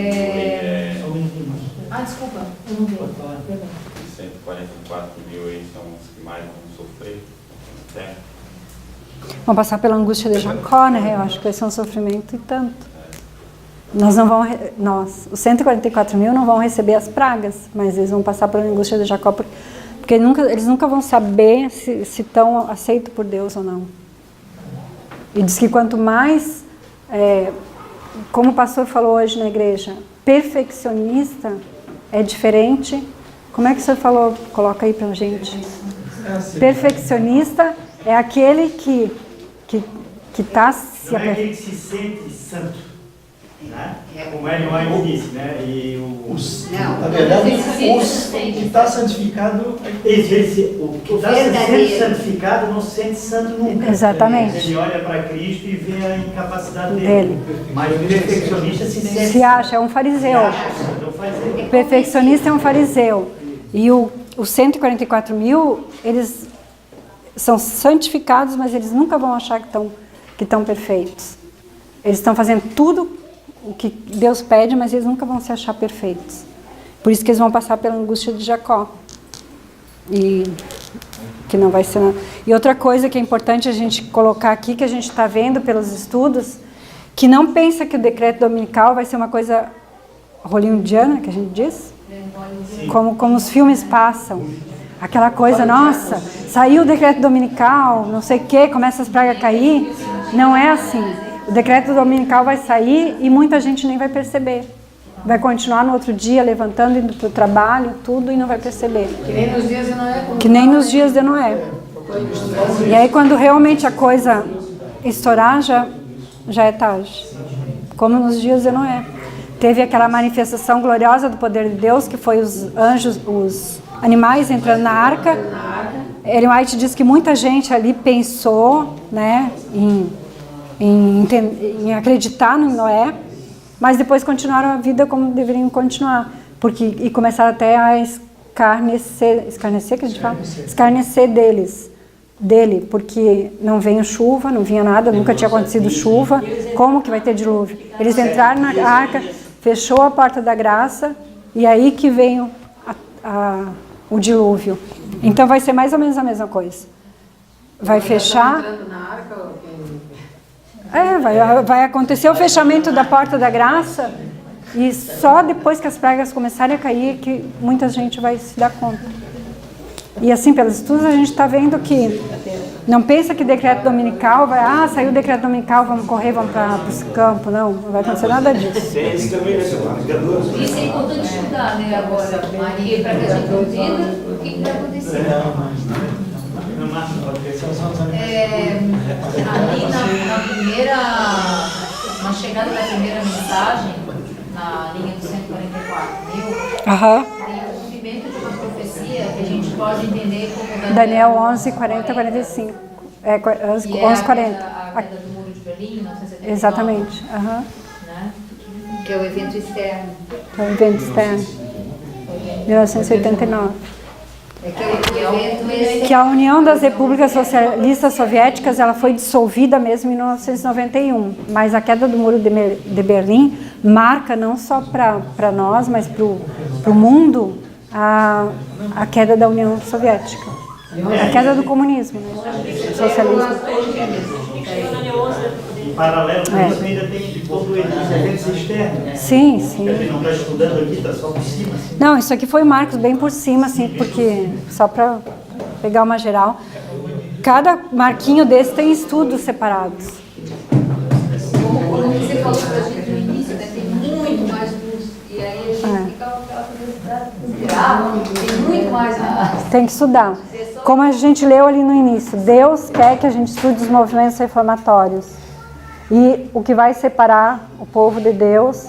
desculpa, eu não vi. 144 mil aí são os que mais vão sofrer na terra. Vão passar pela angústia de Jacó, né? Eu acho que vai ser um sofrimento e tanto. Os 144 mil não vão receber as pragas, mas eles vão passar pela angústia de Jacó, porque eles nunca vão saber se estão aceitos por Deus ou não. E diz que quanto mais, como o pastor falou hoje na igreja, perfeccionista é diferente. Como é que o senhor falou? Coloca aí pra gente. Perfeccionista é aquele que está se... Não é aquele que se sente santo, né? Como Ellen White disse, né? Na verdade, o que está santificado... O que está sendo santificado não se sente santo nunca. Exatamente. Ele olha para Cristo e vê a incapacidade dele. Mas o perfeccionista se acha, é um fariseu. O perfeccionista é um fariseu. E os 144 mil, eles são santificados, mas eles nunca vão achar que estão perfeitos. Eles estão fazendo tudo o que Deus pede, mas eles nunca vão se achar perfeitos. Por isso que eles vão passar pela angústia de Jacó. E que não vai ser nada. E outra coisa que é importante a gente colocar aqui, que a gente está vendo pelos estudos, que não pensa que o decreto dominical vai ser uma coisa hollywoodiana, que a gente diz, como os filmes passam. Aquela coisa, nossa, saiu o decreto dominical, não sei o que, começa as pragas a cair. Não é assim. O decreto dominical vai sair e muita gente nem vai perceber. Vai continuar no outro dia, levantando, indo para o trabalho, tudo, e não vai perceber. Que nem nos dias de Noé. Que nem nos dias de Noé. E aí quando realmente a coisa estourar, já é tarde. Como nos dias de Noé. Teve aquela manifestação gloriosa do poder de Deus, que foi os anjos, os animais entrando na arca. Ellen White diz que muita gente ali pensou, né, em acreditar no Noé, mas depois continuaram a vida como deveriam continuar, e começaram até a escarnecer que a gente fala? Escarnecer dele, porque não veio chuva, não vinha nada, nunca tinha acontecido chuva, como que vai ter dilúvio? Eles entraram na arca, fechou a porta da graça, e aí que veio o dilúvio. Então vai ser mais ou menos a mesma coisa. Vai fechar... vai acontecer o fechamento da porta da graça, e só depois que as pragas começarem a cair que muita gente vai se dar conta. E assim, pelos estudos, a gente está vendo que não pensa que decreto dominical saiu o decreto dominical, vamos correr, vamos para os campos. Não vai acontecer nada disso. Isso é importante estudar, né, agora, Maria, para que a gente entenda o que vai acontecer. Ali na chegada da primeira mensagem, na linha dos 144 mil, tem o cumprimento de uma profecia que a gente pode entender como Daniel 11, 40, 45. 11, 40. A queda do muro de Berlim, 1979. Exatamente. Né? Que é o evento externo. Que é o evento externo. 1989. Que a União das Repúblicas Socialistas Soviéticas ela foi dissolvida mesmo em 1991, mas a queda do Muro de Berlim marca não só para nós, mas para o mundo a queda da União Soviética, a queda do comunismo, né? Socialismo. Em paralelo com isso ainda tem todo o evento externo. Sim, sim. Que a gente não está estudando aqui, está só por cima. Assim. Não, isso aqui foi Marcos bem por cima, assim, porque só para pegar uma geral. Cada marquinho desse tem estudos separados. Como você falou para a gente no início, né, tem muito mais luz. E aí a gente fica com aquela curiosidade. Tem muito mais. Tem que estudar. Como a gente leu ali no início, Deus quer que a gente estude os movimentos reformatórios. E o que vai separar o povo de Deus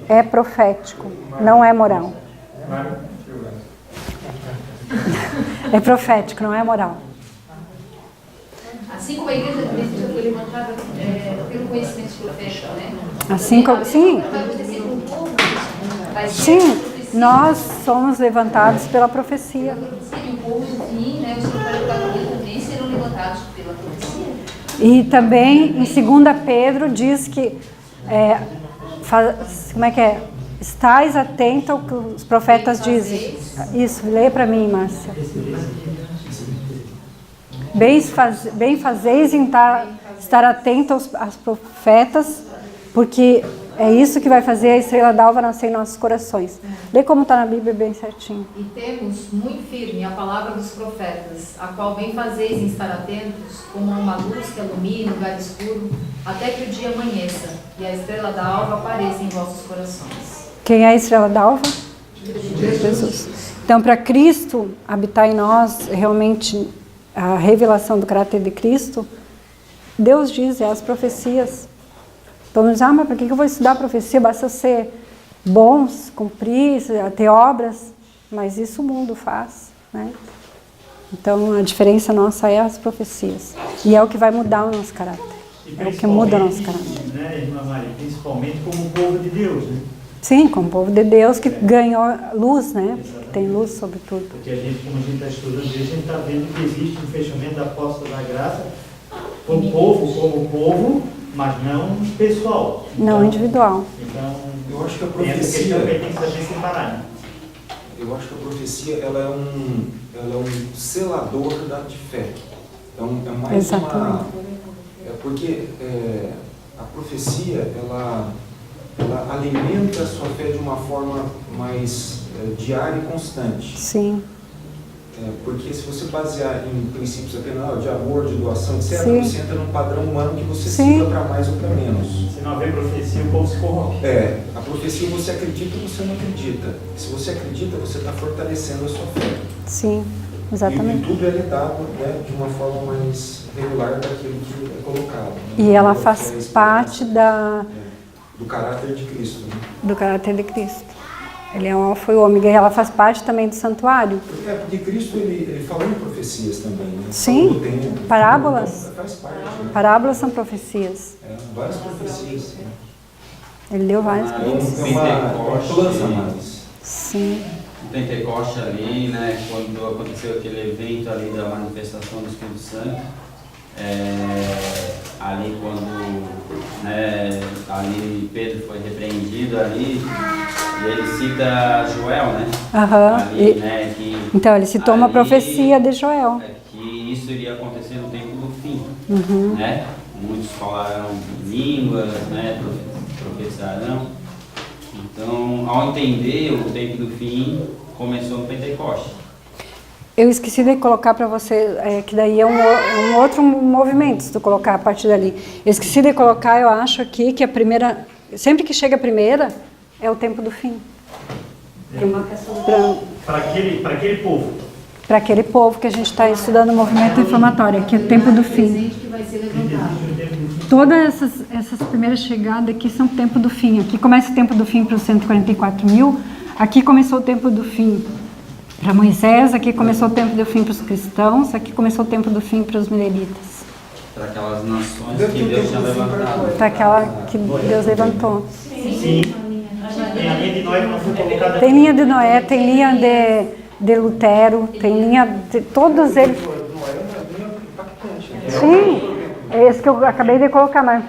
é profético, não é moral. É profético, não é moral. Assim como a igreja de Cristo já foi levantada pelo conhecimento profético, né? Assim como, sim. Vai acontecer com o povo. Sim, nós somos levantados pela profecia. E o povo do fim, né? Os que foram levantados também serão levantados pela profecia. E também em 2 Pedro diz que, como é que é? Estais atento ao que os profetas dizem. Isso, lê para mim, Márcia. Bem fazeis em estar atento aos profetas, porque é isso que vai fazer a estrela d'alva nascer em nossos corações. Lê como está na Bíblia bem certinho. E temos muito firme a palavra dos profetas, a qual bem fazeis em estar atentos, como a uma luz que ilumina o lugar escuro, até que o dia amanheça e a estrela da alva apareça em vossos corações. Quem é a estrela d'alva? Jesus. Então, para Cristo habitar em nós, realmente a revelação do caráter de Cristo, Deus diz, as profecias. Vamos dizer, mas por que eu vou estudar profecia? Basta eu ser bons, cumprir, ter obras, mas isso o mundo faz, né? Então a diferença nossa é as profecias, e é o que vai mudar o nosso caráter, é o que muda o nosso caráter. Né, irmã Maria, principalmente como povo de Deus, né? Sim, como povo de Deus que ganhou luz, né? Tem luz sobre tudo. Porque a gente, como a gente está estudando isso, a gente está vendo que existe um fechamento da porta da graça como povo, mas não pessoal. Então, não individual. Então, eu acho que a tem essa profecia... questão que tem que saber separar, né? Eu acho que a profecia ela é um selador de fé. É mais exatamente. Porque a profecia ela alimenta a sua fé de uma forma mais diária e constante. Sim. Porque se você basear em princípios apenas de amor, de doação, etc., sim, você entra num padrão humano que você sim, siga para mais ou para menos. Se não haver profecia, o povo se corrompe. A profecia você acredita ou você não acredita. Se você acredita, você está fortalecendo a sua fé. Sim, exatamente. E tudo é lidado, né, de uma forma mais regular daquilo que é colocado. Né? E ela faz parte do caráter de Cristo. Né? Do caráter de Cristo. Ele é o alfa e o ômega, e ela faz parte também do santuário. Porque Cristo ele falou em profecias também. Né? Sim, tempo, parábolas. Então, faz parte, né? Parábolas são profecias. Várias profecias. Né? Ele deu várias profecias. É uma plança mais. Sim. O Pentecoste ali, né, quando aconteceu aquele evento ali da manifestação do Espírito Santo, ali quando, né, ali Pedro foi repreendido ali, e ele cita Joel, né? Ali, né, que então ele citou uma profecia de Joel. Que isso iria acontecer no tempo do fim, uhum, né? Muitos falaram línguas, né, profetizarão. Então, ao entender o tempo do fim, começou no Pentecoste. Eu esqueci de colocar para você, que daí é um outro movimento, se tu colocar a partir dali. Eu esqueci de colocar, eu acho aqui, que a primeira, sempre que chega a primeira, é o tempo do fim. Para aquele povo. Para aquele povo que a gente está estudando o movimento reformatório, que é o tempo do fim. Todas essas primeiras chegadas aqui são o tempo do fim. Aqui começa o tempo do fim para os 144 mil, aqui começou o tempo do fim para Moisés, aqui começou o tempo do fim para os cristãos, aqui começou o tempo do fim para os mileritas. Para aquelas nações que Deus tinha levantado. Para aquela que Deus levantou. Sim. Tem a linha de Noé que não foi colocada. Tem linha de Noé, tem linha de Lutero, tem linha de todos eles. Sim, é esse que eu acabei de colocar, mas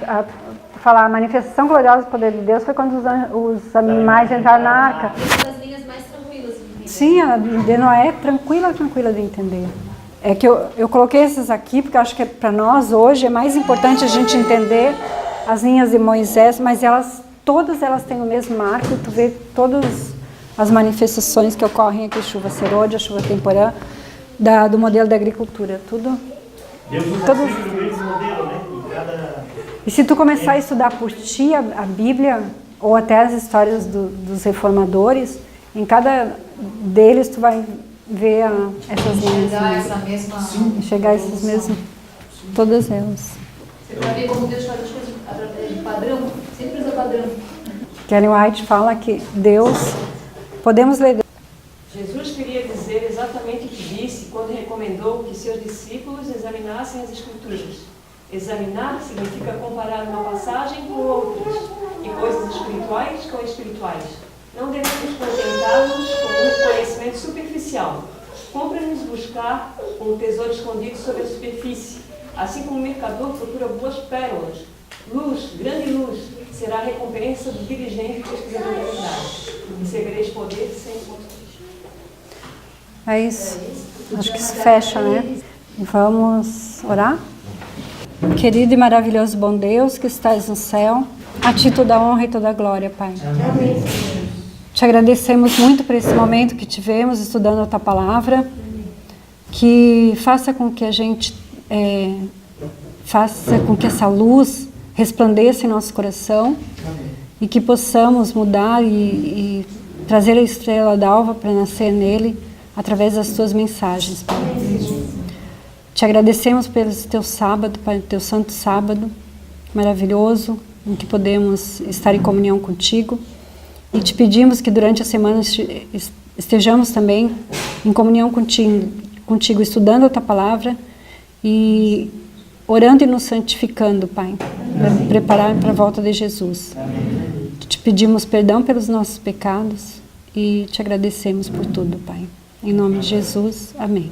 falar a manifestação gloriosa do poder de Deus foi quando os animais entraram na arca. Uma das linhas mais tranquilas. Sim, a de Noé é tranquila de entender. É que eu coloquei esses aqui porque eu acho que para nós hoje é mais importante a gente entender as linhas de Moisés, mas todas elas têm o mesmo marco, tu vê todas as manifestações que ocorrem aqui, chuva serôdia, chuva temporã, do modelo da agricultura, tudo. Deus usa sempre o mesmo modelo, né? E se tu começar a estudar por ti a Bíblia, ou até as histórias dos reformadores, em cada deles tu vai ver essas linhas. Enxergar esses mesmos. Todas elas. Você vai ver como Deus faz as coisas de padrão, sempre usa padrão. Ellen White fala que Deus, podemos ler. Jesus queria dizer exatamente o que disse quando recomendou que seus discípulos examinassem as Escrituras. Examinar significa comparar uma passagem com outras, e coisas espirituais com espirituais. Não devemos contentar-nos com um conhecimento superficial. Compre-nos buscar um tesouro escondido sob a superfície, assim como o mercador procura boas pérolas. Luz, grande luz, será a recompensa do diligente pesquisador da verdade. Recebereis poder sem construir. É isso. Acho que isso fecha, né? Vamos orar? Querido e maravilhoso bom Deus que estás no céu, a Ti toda a honra e toda a glória, Pai. Amém. Te agradecemos muito por esse momento que tivemos estudando a Tua Palavra, que faça com que a gente, faça com que essa luz resplandeça em nosso coração e que possamos mudar e trazer a estrela d'alva para nascer nele através das Tuas mensagens, Pai. Te agradecemos pelo Teu sábado, Pai, Teu santo sábado maravilhoso, em que podemos estar em comunhão contigo. E te pedimos que durante a semana estejamos também em comunhão contigo, estudando a Tua Palavra e orando e nos santificando, Pai, para preparar para a volta de Jesus. Te pedimos perdão pelos nossos pecados e te agradecemos por tudo, Pai. Em nome de Jesus, amém.